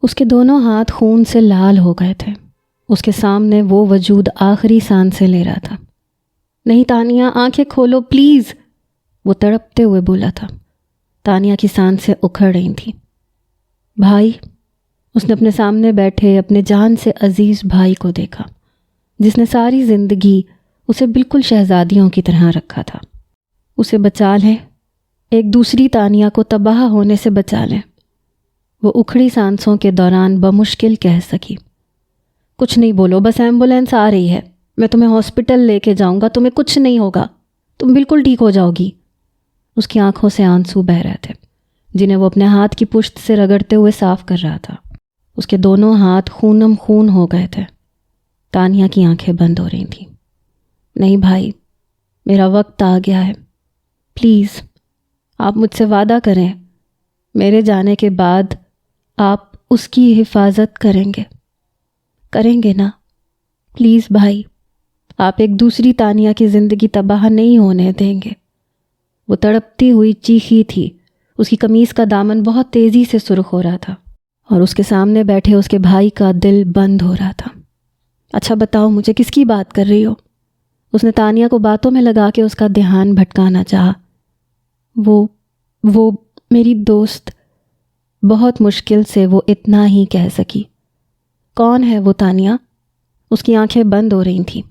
اس کے دونوں ہاتھ خون سے لال ہو گئے تھے۔ اس کے سامنے وہ وجود آخری سانسیں لے رہا تھا۔ نہیں تانیہ، آنکھیں کھولو پلیز، وہ تڑپتے ہوئے بولا تھا۔ تانیہ کی سانسیں اکھڑ رہی تھیں۔ بھائی، اس نے اپنے سامنے بیٹھے اپنے جان سے عزیز بھائی کو دیکھا، جس نے ساری زندگی اسے بالکل شہزادیوں کی طرح رکھا تھا۔ اسے بچا لیں، ایک دوسری تانیہ کو تباہ ہونے سے بچا لیں، وہ اکھڑی سانسوں کے دوران بمشکل کہہ سکی۔ کچھ نہیں بولو، بس ایمبولینس آ رہی ہے، میں تمہیں ہاسپٹل لے کے جاؤں گا، تمہیں کچھ نہیں ہوگا، تم بالکل ٹھیک ہو جاؤ گی۔ اس کی آنکھوں سے آنسو بہہ رہے تھے، جنہیں وہ اپنے ہاتھ کی پشت سے رگڑتے ہوئے صاف کر رہا تھا۔ اس کے دونوں ہاتھ خونم خون ہو گئے تھے۔ تانیہ کی آنکھیں بند ہو رہی تھیں۔ نہیں بھائی، میرا وقت آ گیا ہے، پلیز آپ مجھ سے وعدہ کریں، میرے جانے کے بعد آپ اس کی حفاظت کریں گے نا؟ پلیز بھائی، آپ ایک دوسری تانیہ کی زندگی تباہ نہیں ہونے دیں گے۔ وہ تڑپتی ہوئی چیخی تھی۔ اس کی قمیص کا دامن بہت تیزی سے سرخ ہو رہا تھا اور اس کے سامنے بیٹھے اس کے بھائی کا دل بند ہو رہا تھا۔ اچھا بتاؤ مجھے، کس کی بات کر رہی ہو؟ اس نے تانیہ کو باتوں میں لگا کے اس کا دھیان بھٹکانا چاہا۔ وہ میری دوست، بہت مشکل سے وہ اتنا ہی کہہ سکی۔ کون ہے وہ تانیہ؟ اس کی آنکھیں بند ہو رہی تھیں۔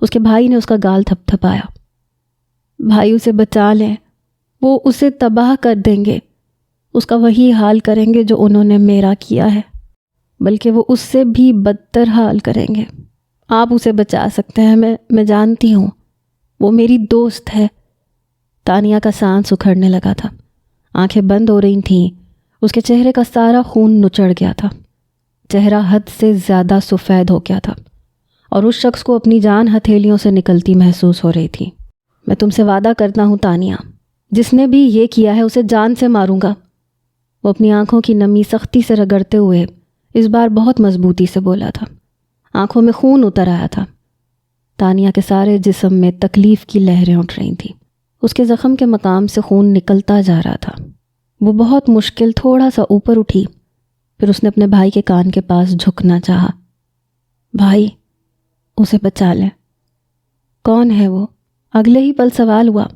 اس کے بھائی نے اس کا گال تھپ تھپایا۔ بھائی اسے بچا لیں، وہ اسے تباہ کر دیں گے، اس کا وہی حال کریں گے جو انہوں نے میرا کیا ہے، بلکہ وہ اس سے بھی بدتر حال کریں گے۔ آپ اسے بچا سکتے ہیں، میں جانتی ہوں، وہ میری دوست ہے۔ تانیہ کا سانس اکھڑنے لگا تھا، آنکھیں بند ہو رہی تھیں۔ اس کے چہرے کا سارا خون نچڑ گیا تھا، چہرہ حد سے زیادہ سفید ہو گیا تھا اور اس شخص کو اپنی جان ہتھیلیوں سے نکلتی محسوس ہو رہی تھی۔ میں تم سے وعدہ کرتا ہوں تانیہ، جس نے بھی یہ کیا ہے اسے جان سے ماروں گا۔ وہ اپنی آنکھوں کی نمی سختی سے رگڑتے ہوئے اس بار بہت مضبوطی سے بولا تھا۔ آنکھوں میں خون اتر آیا تھا۔ تانیہ کے سارے جسم میں تکلیف کی لہریں اٹھ رہی تھیں۔ اس کے زخم کے مقام سے خون نکلتا جا رہا تھا۔ وہ بہت مشکل تھوڑا سا اوپر اٹھی، پھر اس نے اپنے بھائی کے کان کے پاس جھکنا چاہا۔ بھائی، اسے بچا لیں۔ کون ہے وہ؟ اگلے ہی پل سوال ہوا۔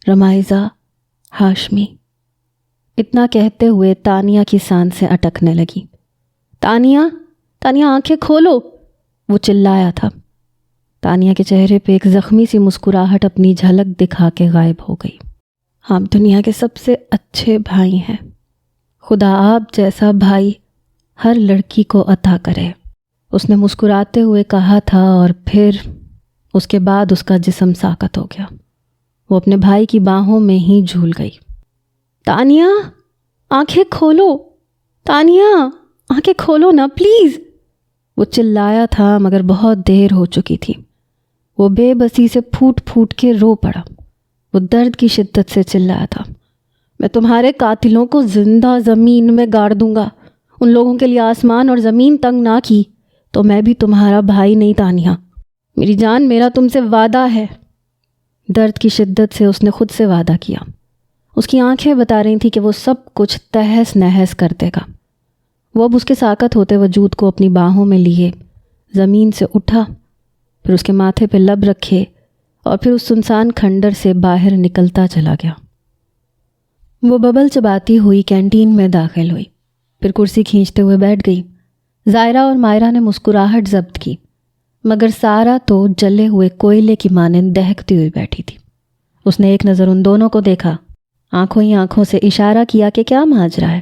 رمائزہ ہاشمی۔ اتنا کہتے ہوئے تانیہ کی سانسیں اٹکنے لگی۔ تانیہ آنکھیں کھولو، وہ چلایا تھا۔ تانیہ کے چہرے پہ ایک زخمی سی مسکراہٹ اپنی جھلک دکھا کے غائب ہو گئی۔ آپ دنیا کے سب سے اچھے بھائی ہیں، خدا آپ جیسا بھائی ہر لڑکی کو عطا کرے، اس نے مسکراتے ہوئے کہا تھا، اور پھر اس کے بعد اس کا جسم ساکت ہو گیا۔ وہ اپنے بھائی کی باہوں میں ہی جھول گئی۔ تانیہ آنکھیں کھولو، تانیہ آنکھیں کھولو نا پلیز، وہ چلایا تھا، مگر بہت دیر ہو چکی تھی۔ وہ بے بسی سے پھوٹ پھوٹ کے رو پڑا۔ وہ درد کی شدت سے چلایا تھا، میں تمہارے قاتلوں کو زندہ زمین میں گاڑ دوں گا۔ ان لوگوں کے لیے آسمان اور زمین تنگ نہ کی تو میں بھی تمہارا بھائی نہیں تانیہ، میری جان، میرا تم سے وعدہ ہے۔ درد کی شدت سے اس نے خود سے وعدہ کیا۔ اس کی آنکھیں بتا رہی تھیں کہ وہ سب کچھ تہس نہس کر دے گا۔ وہ اب اس کے ساکت ہوتے وجود کو اپنی باہوں میں لیے زمین سے اٹھا، پھر اس کے ماتھے پہ لب رکھے اور پھر اس سنسان کھنڈر سے باہر نکلتا چلا گیا۔ وہ ببل چباتی ہوئی کینٹین میں داخل ہوئی، پھر کرسی کھینچتے ہوئے بیٹھ گئی۔ زائرہ اور مائرہ نے مسکراہٹ ضبط کی، مگر سارا تو جلے ہوئے کوئلے کی مانند دہکتی ہوئی بیٹھی تھی۔ اس نے ایک نظر ان دونوں کو دیکھا، آنکھوں ہی آنکھوں سے اشارہ کیا کہ کیا ماجرا ہے۔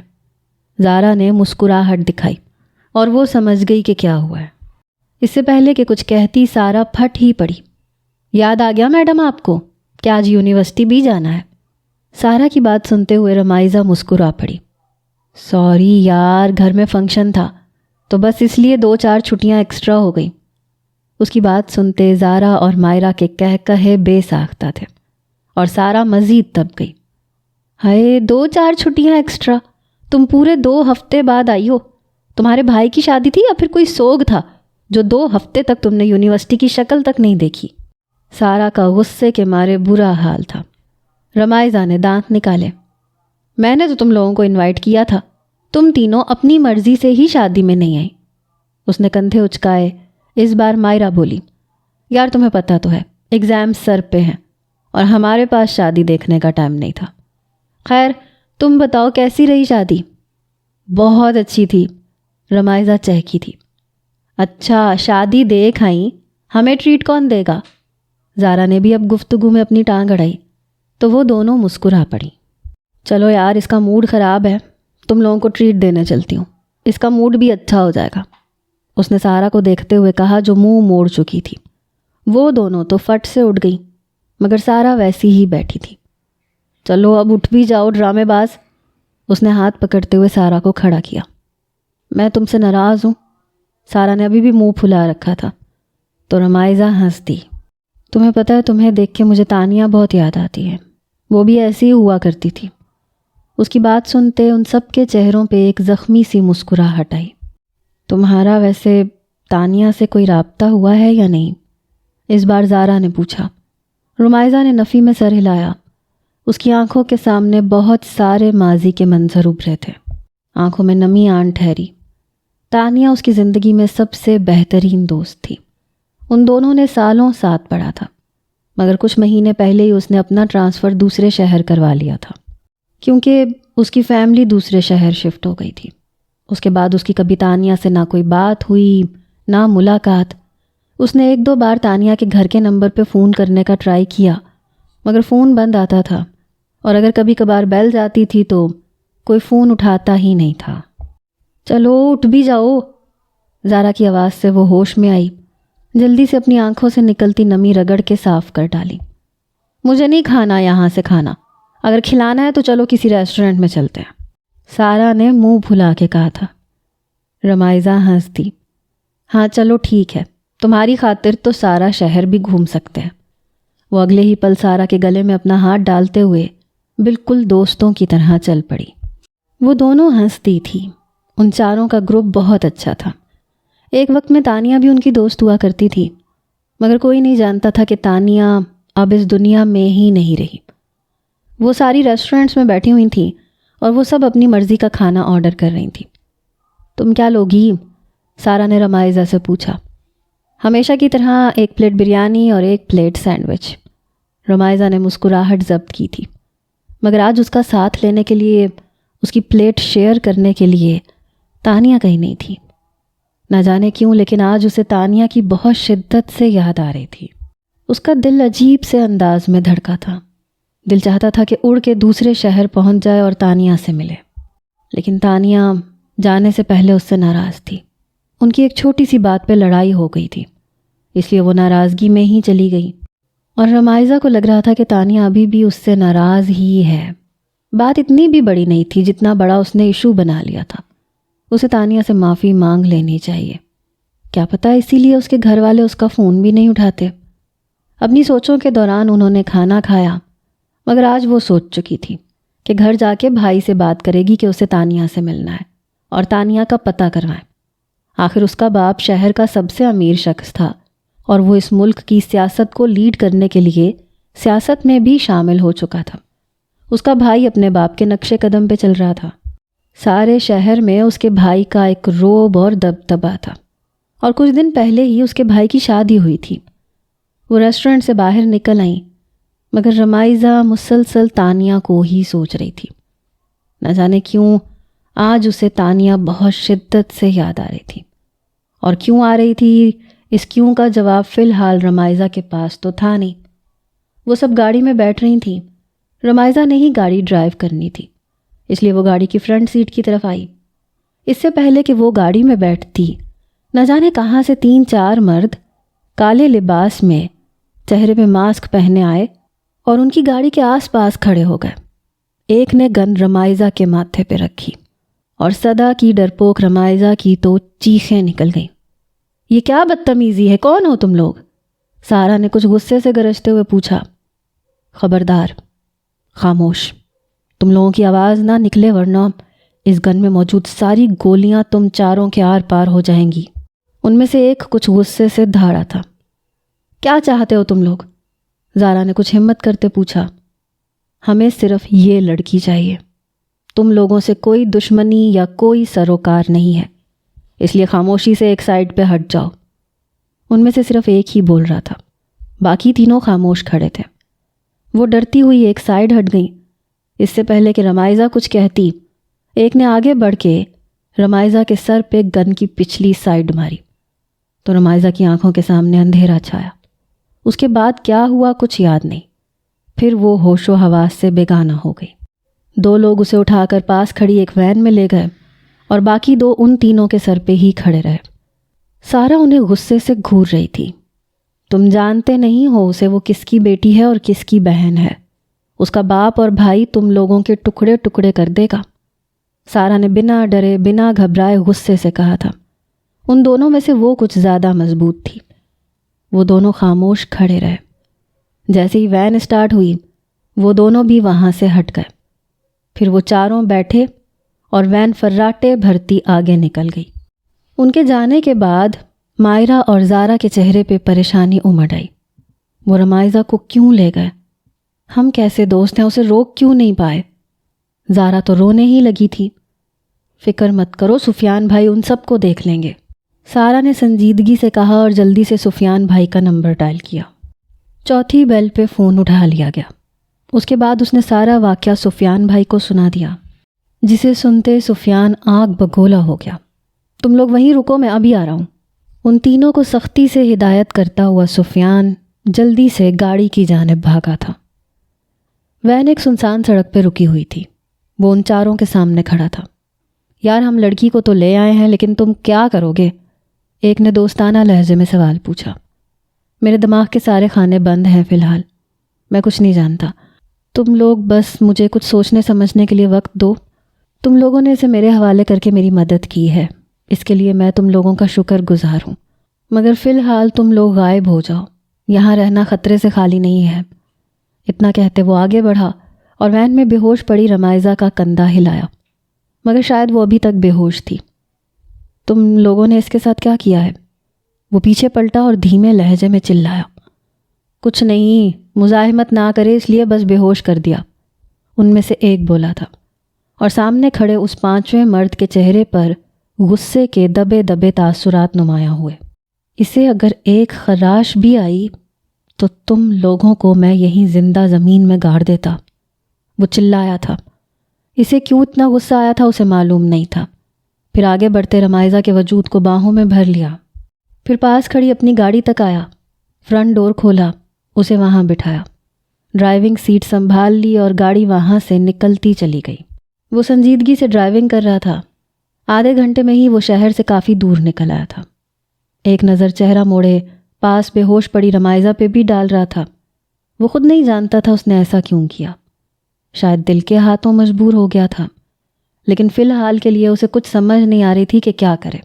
زارا نے مسکراہٹ دکھائی اور وہ سمجھ گئی کہ کیا ہوا ہے۔ اس سے پہلے کہ کچھ کہتی سارا پھٹ ہی پڑی۔ یاد آ گیا میڈم آپ کو؟ کیا آج یونیورسٹی بھی جانا ہے؟ سارا کی بات سنتے ہوئے رمائزہ مسکرا پڑی۔ سوری یار، گھر میں فنکشن تھا تو بس اس لیے 2-4 چھٹیاں ایکسٹرا ہو گئی۔ اس کی بات سنتے زارا اور مائرہ کے کہے بے ساختہ تھے اور سارا مزید دب گئی۔ ہائے، 2-4 چھٹیاں ایکسٹرا؟ تم پورے 2 ہفتے بعد آئی ہو۔ تمہارے بھائی کی شادی تھی یا پھر کوئی سوگ تھا جو 2 ہفتے تک تم نے یونیورسٹی کی شکل تک نہیں دیکھی؟ سارا کا غصے کے مارے برا حال تھا۔ رمائزہ نے دانت نکالے۔ میں نے تو تم لوگوں کو انوائٹ کیا تھا، تم تینوں اپنی مرضی سے ہی شادی میں نہیں آئی۔ اس نے کندھے اچکائے۔ اس بار مائرہ بولی، یار تمہیں پتہ تو ہے ایگزام سر پہ ہیں اور ہمارے پاس شادی دیکھنے کا ٹائم نہیں تھا۔ خیر تم بتاؤ کیسی رہی شادی؟ بہت اچھی تھی، رمائزہ چہکی تھی۔ اچھا شادی دیکھ آئیں، ہمیں ٹریٹ کون دے گا؟ زارا نے بھی اب گفتگو میں اپنی ٹانگ اڑائی تو وہ دونوں مسکرا پڑی۔ چلو یار اس کا موڈ خراب ہے، تم لوگوں کو ٹریٹ دینے چلتی ہوں، اس کا موڈ بھی اچھا ہو جائے گا، اس نے سارا کو دیکھتے ہوئے کہا جو منہ موڑ چکی تھی۔ وہ دونوں تو فٹ سے اٹھ گئیں مگر سارا ویسی ہی بیٹھی تھی۔ چلو اب اٹھ بھی جاؤ ڈرامے باز، اس نے ہاتھ پکڑتے ہوئے سارا کو کھڑا کیا۔ میں تم سے ناراض ہوں، سارا نے ابھی بھی منہ پھلا رکھا تھا تو رمائزہ ہنس دی۔ تمہیں پتہ ہے تمہیں دیکھ کے مجھے تانیہ بہت یاد آتی ہے، وہ بھی ایسی ہی ہوا کرتی تھی۔ اس کی بات سنتے ان سب کے چہروں پہ ایک زخمی سی مسکراہٹ آئی۔ تمہارا ویسے تانیہ سے کوئی رابطہ ہوا ہے یا نہیں؟ اس بار زارا نے پوچھا۔ رمائزہ نے نفی میں سر ہلایا۔ اس کی آنکھوں کے سامنے بہت سارے ماضی کے منظر ابھرے تھے، آنکھوں میں نمی آن ٹھہری۔ تانیہ اس کی زندگی میں سب سے بہترین دوست تھی، ان دونوں نے سالوں ساتھ پڑھا تھا، مگر کچھ مہینے پہلے ہی اس نے اپنا ٹرانسفر دوسرے شہر کروا لیا تھا کیونکہ اس کی فیملی دوسرے شہر شفٹ ہو گئی تھی۔ اس کے بعد اس کی کبھی تانیہ سے نہ کوئی بات ہوئی نہ ملاقات۔ اس نے 1-2 بار تانیہ کے گھر کے نمبر پہ فون کرنے کا ٹرائی کیا مگر فون بند آتا تھا، اور اگر کبھی کبھار بیل جاتی تھی تو کوئی فون اٹھاتا ہی نہیں تھا۔ چلو اٹھ بھی جاؤ، زارا کی آواز سے وہ ہوش میں آئی، جلدی سے اپنی آنکھوں سے نکلتی نمی رگڑ کے صاف کر ڈالی۔ مجھے نہیں کھانا یہاں سے کھانا، اگر کھلانا ہے تو چلو کسی ریسٹورنٹ میں چلتے ہیں، سارا نے منہ پھلا کے کہا تھا۔ رمائزہ ہنس دی۔ ہاں چلو ٹھیک ہے، تمہاری خاطر تو سارا شہر بھی گھوم سکتے ہیں۔ وہ اگلے ہی پل سارا کے گلے میں اپنا ہاتھ ڈالتے ہوئے بالکل دوستوں کی طرح چل پڑی۔ وہ دونوں ہنستی تھی، ان چاروں کا گروپ بہت اچھا تھا۔ ایک وقت میں تانیہ بھی ان کی دوست ہوا کرتی تھی مگر کوئی نہیں جانتا تھا کہ تانیہ اب اس دنیا میں ہی نہیں رہی۔ وہ ساری ریسٹورنٹس میں بیٹھی ہوئی تھیں اور وہ سب اپنی مرضی کا کھانا آرڈر کر رہی تھیں۔ تم کیا لوگی؟ سارا نے رمائزہ سے پوچھا۔ ہمیشہ کی طرح 1 پلیٹ بریانی اور 1 پلیٹ سینڈوچ، رمائزہ نے مسکراہٹ ضبط کی تھی، مگر آج اس کا ساتھ لینے کے لیے، اس کی پلیٹ شیئر کرنے کے لیے تانیہ کہیں نہیں تھی۔ نہ جانے کیوں لیکن آج اسے تانیہ کی بہت شدت سے یاد آ رہی تھی۔ اس کا دل عجیب سے انداز میں دھڑکا تھا، دل چاہتا تھا کہ اڑ کے دوسرے شہر پہنچ جائے اور تانیہ سے ملے، لیکن تانیہ جانے سے پہلے اس سے ناراض تھی۔ ان کی ایک چھوٹی سی بات پہ لڑائی ہو گئی تھی، اس لیے وہ ناراضگی میں ہی چلی گئی، اور رمائزہ کو لگ رہا تھا کہ تانیہ ابھی بھی اس سے ناراض ہی ہے۔ بات اتنی بھی بڑی نہیں تھی جتنا بڑا اس نے ایشو بنا لیا تھا۔ اسے تانیہ سے معافی مانگ لینی چاہیے، کیا پتہ اسی لیے اس کے گھر والے اس کا فون بھی نہیں اٹھاتے۔ اپنی سوچوں کے دوران انہوں نے کھانا کھایا، مگر آج وہ سوچ چکی تھی کہ گھر جا کے بھائی سے بات کرے گی کہ اسے تانیہ سے ملنا ہے اور تانیہ کا پتہ کروائیں۔ آخر اس کا باپ شہر کا سب سے امیر شخص تھا اور وہ اس ملک کی سیاست کو لیڈ کرنے کے لیے سیاست میں بھی شامل ہو چکا تھا۔ اس کا بھائی اپنے باپ کے نقش قدم پہ چل رہا تھا۔ سارے شہر میں اس کے بھائی کا ایک رعب اور دبدبہ تھا، اور کچھ دن پہلے ہی اس کے بھائی کی شادی ہوئی تھی۔ وہ ریسٹورنٹ سے باہر نکل آئیں مگر رمائزہ مسلسل تانیہ کو ہی سوچ رہی تھی۔ نہ جانے کیوں آج اسے تانیہ بہت شدت سے یاد آ رہی تھی، اور کیوں آ رہی تھی اس کیوں کا جواب فی الحال رمائزہ کے پاس تو تھا نہیں۔ وہ سب گاڑی میں بیٹھ رہی تھیں، رمائزہ نے ہی گاڑی ڈرائیو کرنی تھی، اس لیے وہ گاڑی کی فرنٹ سیٹ کی طرف آئی۔ اس سے پہلے کہ وہ گاڑی میں بیٹھتی، نہ جانے کہاں سے 3-4 مرد کالے لباس میں چہرے پہ ماسک پہنے آئے اور ان کی گاڑی کے آس پاس کھڑے ہو گئے۔ ایک نے گن رمائزہ کے ماتھے پہ رکھی اور صدا کی ڈرپوک رمائزہ کی تو چیخیں نکل گئیں۔ یہ کیا بدتمیزی ہے، کون ہو تم لوگ؟ سارا نے کچھ غصے سے گرجتے ہوئے پوچھا۔ خبردار، خاموش، تم لوگوں کی آواز نہ نکلے ورنہ اس گن میں موجود ساری گولیاں تم چاروں کے آر پار ہو جائیں گی۔ ان میں سے ایک کچھ غصے سے دھاڑا تھا۔ کیا چاہتے ہو تم لوگ؟ زارا نے کچھ ہمت کرتے پوچھا۔ ہمیں صرف یہ لڑکی چاہیے، تم لوگوں سے کوئی دشمنی یا کوئی سروکار نہیں ہے، اس لیے خاموشی سے ایک سائڈ پہ ہٹ جاؤ۔ ان میں سے صرف ایک ہی بول رہا تھا، باقی تینوں خاموش کھڑے تھے۔ وہ ڈرتی ہوئی ایک سائڈ ہٹ گئی۔ اس سے پہلے کہ رمائزہ کچھ کہتی، ایک نے آگے بڑھ کے رمائزہ کے سر پہ گن کی پچھلی سائڈ ماری تو رمائزہ کی آنکھوں کے سامنے اندھیرا چھایا۔ اس کے بعد کیا ہوا کچھ یاد نہیں، پھر وہ ہوش و حواس سے بیگانہ ہو گئی۔ 2 لوگ اسے اٹھا کر پاس کھڑی ایک وین میں لے گئے اور باقی 2 ان تینوں کے سر پہ ہی کھڑے رہے۔ سارا انہیں غصے سے گھور رہی تھی۔ تم جانتے نہیں ہو اسے وہ کس کی بیٹی ہے اور کس کی بہن ہے۔ اس کا باپ اور بھائی تم لوگوں کے ٹکڑے ٹکڑے کر دے گا۔ سارا نے بنا ڈرے بنا گھبرائے غصے سے کہا تھا۔ ان دونوں میں سے وہ کچھ زیادہ مضبوط تھی۔ وہ دونوں خاموش کھڑے رہے۔ جیسے ہی وین اسٹارٹ ہوئی وہ دونوں بھی وہاں سے ہٹ گئے۔ پھر وہ چاروں بیٹھے اور وین فراٹے بھرتی آگے نکل گئی۔ ان کے جانے کے بعد مائرہ اور زارا کے چہرے پہ پریشانی امڑ آئی۔ وہ رمائزہ کو کیوں لے گئے؟ ہم کیسے دوست ہیں، اسے روک کیوں نہیں پائے؟ زارا تو رونے ہی لگی تھی۔ فکر مت کرو، سفیان بھائی ان سب کو دیکھ لیں گے، سارا نے سنجیدگی سے کہا اور جلدی سے سفیان بھائی کا نمبر ڈائل کیا۔ چوتھی بیل پہ فون اٹھا لیا گیا۔ اس کے بعد اس نے سارا واقعہ سفیان بھائی کو سنا دیا، جسے سنتے سفیان آگ بگولا ہو گیا۔ تم لوگ وہیں رکو، میں ابھی آ رہا ہوں۔ ان تینوں کو سختی سے ہدایت کرتا ہوا سفیان جلدی سے گاڑی کی جانب بھاگا تھا۔ وین ایک سنسان سڑک پہ رکی ہوئی تھی۔ وہ ان چاروں کے سامنے کھڑا تھا۔ یار ہم لڑکی کو تو لے آئے ہیں لیکن تم کیا کرو گے؟ ایک نے دوستانہ لہجے میں سوال پوچھا۔ میرے دماغ کے سارے کھانے بند ہیں فی الحال، میں کچھ نہیں جانتا۔ تم لوگ بس مجھے کچھ سوچنے سمجھنے کے لیے وقت دو۔ تم لوگوں نے اسے میرے حوالے کر کے میری مدد کی ہے، اس کے لیے میں تم لوگوں کا شکر گزار ہوں، مگر فی الحال تم لوگ غائب ہو جاؤ، یہاں رہنا خطرے سے خالی نہیں ہے۔ اتنا کہتے وہ آگے بڑھا اور وین میں بے ہوش پڑی رمائزہ کا کندھا ہلایا، مگر شاید وہ ابھی تک بے ہوش تھی۔ تم لوگوں نے اس کے ساتھ کیا کیا ہے؟ وہ پیچھے پلٹا اور دھیمے لہجے میں چلایا۔ کچھ نہیں، مزاحمت نہ کرے اس لیے بس بے ہوش کر دیا، ان میں سے ایک بولا تھا، اور سامنے کھڑے اس 5ویں مرد کے چہرے پر غصے کے دبے دبے تاثرات نمایاں ہوئے۔ اسے اگر ایک خراش بھی آئی تو تم لوگوں کو میں یہیں زندہ زمین میں گاڑ دیتا، وہ چلایا تھا۔ اسے کیوں اتنا غصہ آیا تھا اسے معلوم نہیں تھا۔ پھر آگے بڑھتے رمائزہ کے وجود کو باہوں میں بھر لیا، پھر پاس کھڑی اپنی گاڑی تک آیا، فرنٹ ڈور کھولا، اسے وہاں بٹھایا، ڈرائیونگ سیٹ سنبھال لی اور گاڑی وہاں سے نکلتی چلی گئی۔ وہ سنجیدگی سے ڈرائیونگ کر رہا تھا۔ آدھے گھنٹے میں ہی وہ شہر سے کافی دور نکل آیا تھا۔ ایک نظر چہرہ موڑے پاس بے ہوش پڑی رمائزہ پہ بھی ڈال رہا تھا۔ وہ خود نہیں جانتا تھا اس نے ایسا کیوں کیا، شاید دل کے ہاتھوں مجبور ہو گیا تھا، لیکن فی الحال کے لیے اسے کچھ سمجھ نہیں آ رہی تھی کہ کیا کرے۔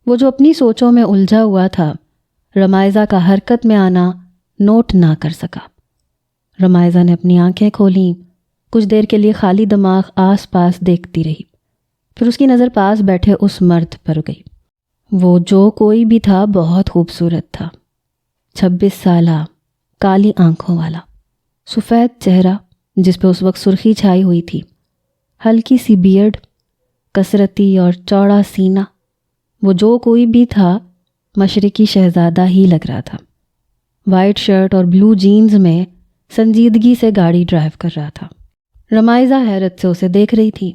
وہ جو اپنی سوچوں میں الجھا ہوا تھا، رمائزہ کا حرکت میں آنا نوٹ نہ کر سکا۔ رمائزہ نے اپنی آنکھیں کھولیں، کچھ دیر کے لیے خالی دماغ آس پاس دیکھتی رہی، پھر اس کی نظر پاس بیٹھے اس مرد پر گئی۔ وہ جو کوئی بھی تھا بہت خوبصورت تھا، 26 سالہ، کالی آنکھوں والا، سفید چہرہ جس پہ اس وقت سرخی چھائی ہوئی تھی، ہلکی سی بیئرڈ، کثرتی اور چوڑا سینہ۔ وہ جو کوئی بھی تھا مشرقی شہزادہ ہی لگ رہا تھا۔ وائٹ شرٹ اور بلو جینز میں سنجیدگی سے گاڑی ڈرائیو کر رہا تھا۔ رمائزہ حیرت سے اسے دیکھ رہی تھی،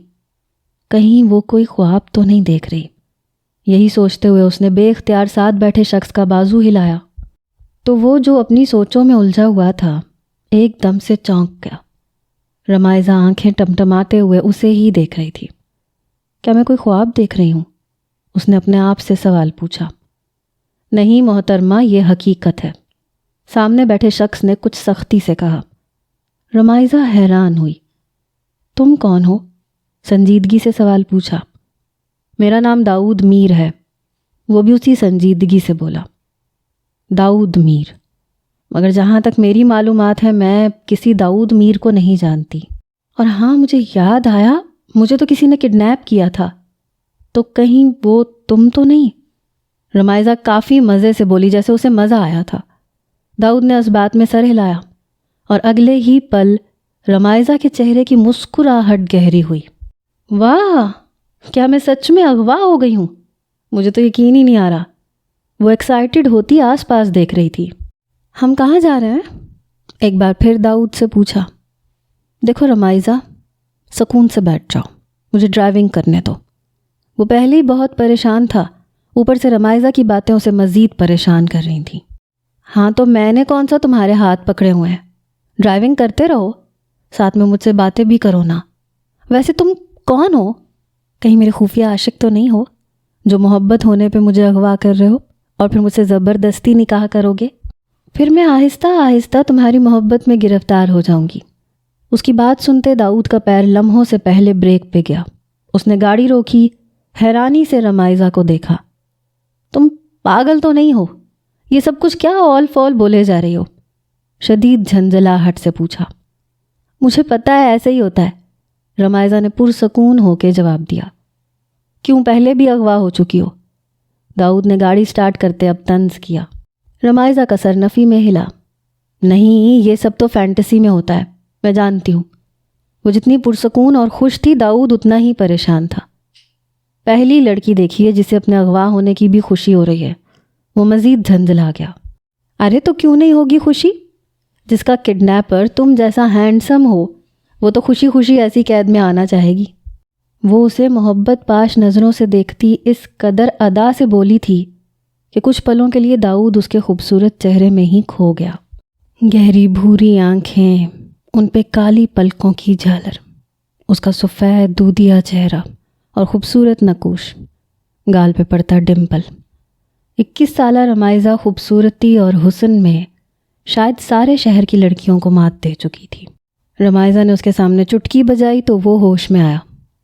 کہیں وہ کوئی خواب تو نہیں دیکھ رہی۔ یہی سوچتے ہوئے اس نے بے اختیار ساتھ بیٹھے شخص کا بازو ہلایا تو وہ جو اپنی سوچوں میں الجھا ہوا تھا ایک دم سے چونک گیا۔ رمائزہ آنکھیں ٹمٹماتے ہوئے اسے ہی دیکھ رہی تھی۔ کیا میں کوئی خواب دیکھ رہی ہوں؟ اس نے اپنے آپ سے سوال پوچھا۔ نہیں محترمہ، یہ حقیقت ہے، سامنے بیٹھے شخص نے کچھ سختی سے کہا۔ رمائزہ حیران ہوئی۔ تم کون ہو؟ سنجیدگی سے سوال پوچھا۔ میرا نام داؤد میر ہے، وہ بھی اسی سنجیدگی سے بولا۔ داؤد میر؟ مگر جہاں تک میری معلومات ہے میں کسی داؤد میر کو نہیں جانتی۔ اور ہاں مجھے یاد آیا، مجھے تو کسی نے کڈنیپ کیا تھا، تو کہیں وہ تم تو نہیں؟ رمائزہ کافی مزے سے بولی، جیسے اسے مزہ آیا تھا۔ داؤد نے اس بات میں سر ہلایا اور اگلے ہی پل رمائزہ کے چہرے کی مسکراہٹ گہری ہوئی۔ واہ، کیا میں سچ میں اغوا ہو گئی ہوں؟ مجھے تو یقین ہی نہیں آ رہا۔ وہ ایکسائٹڈ ہوتی آس پاس دیکھ رہی تھی۔ ہم کہاں جا رہے ہیں؟ ایک بار پھر داؤد سے پوچھا۔ دیکھو رمائزہ، سکون سے بیٹھ جاؤ، مجھے ڈرائیونگ کرنے دو۔ وہ پہلے ہی بہت پریشان تھا، اوپر سے رمائزہ کی باتیں اسے مزید پریشان کر رہی تھیں۔ ہاں تو میں نے کون سا تمہارے ہاتھ پکڑے ہوئے ہیں؟ ڈرائیونگ کرتے رہو، ساتھ میں مجھ سے باتیں بھی کرو نا۔ ویسے تم کون ہو؟ کہیں میرے خفیہ عاشق تو نہیں ہو جو محبت ہونے پہ مجھے اغوا کر رہے ہو اور پھر مجھ سے زبردستی نکاح کرو گے؟ پھر میں آہستہ آہستہ تمہاری محبت میں گرفتار ہو جاؤں گی۔ اس کی بات سنتے داؤد کا پیر لمحوں سے پہلے بریک پہ گیا۔ اس نے گاڑی روکی، حیرانی سے رمائزہ کو دیکھا۔ تم پاگل تو نہیں ہو؟ یہ سب کچھ کیا اول فول بولے جا رہی ہو؟ شدید جھنجھلاہٹ سے پوچھا۔ مجھے پتہ ہے ایسے ہی ہوتا ہے، رمائزہ نے پرسکون ہو کے جواب دیا۔ کیوں، پہلے بھی اغوا ہو چکی ہو؟ داؤد نے گاڑی سٹارٹ کرتے اب طنز کیا۔ رمائزہ کا سر نفی میں ہلا۔ نہیں، یہ سب تو فینٹیسی میں ہوتا ہے، میں جانتی ہوں۔ وہ جتنی پرسکون اور خوش تھی، داؤد اتنا ہی پریشان تھا۔ پہلی لڑکی دیکھی ہے جسے اپنے اغوا ہونے کی بھی خوشی ہو رہی ہے۔ وہ مزید جھنجھلا گیا۔ ارے تو کیوں نہیں ہوگی خوشی؟ جس کا کڈنیپر تم جیسا ہینڈسم ہو، وہ تو خوشی خوشی ایسی قید میں آنا چاہے گی۔ وہ اسے محبت پاش نظروں سے دیکھتی اس قدر ادا سے بولی تھی کہ کچھ پلوں کے لیے داؤد اس کے خوبصورت چہرے میں ہی کھو گیا۔ گہری بھوری آنکھیں، ان پہ کالی پلکوں کی جھالر، اس کا سفید دودھیا چہرہ اور خوبصورت نقوش، گال پہ پڑتا ڈمپل۔ 21 سالہ رمائزہ خوبصورتی اور حسن میں شاید سارے شہر کی لڑکیوں کو مات دے چکی تھی۔ رمائزہ نے اس کے سامنے چٹکی بجائی تو وہ ہوش میں آیا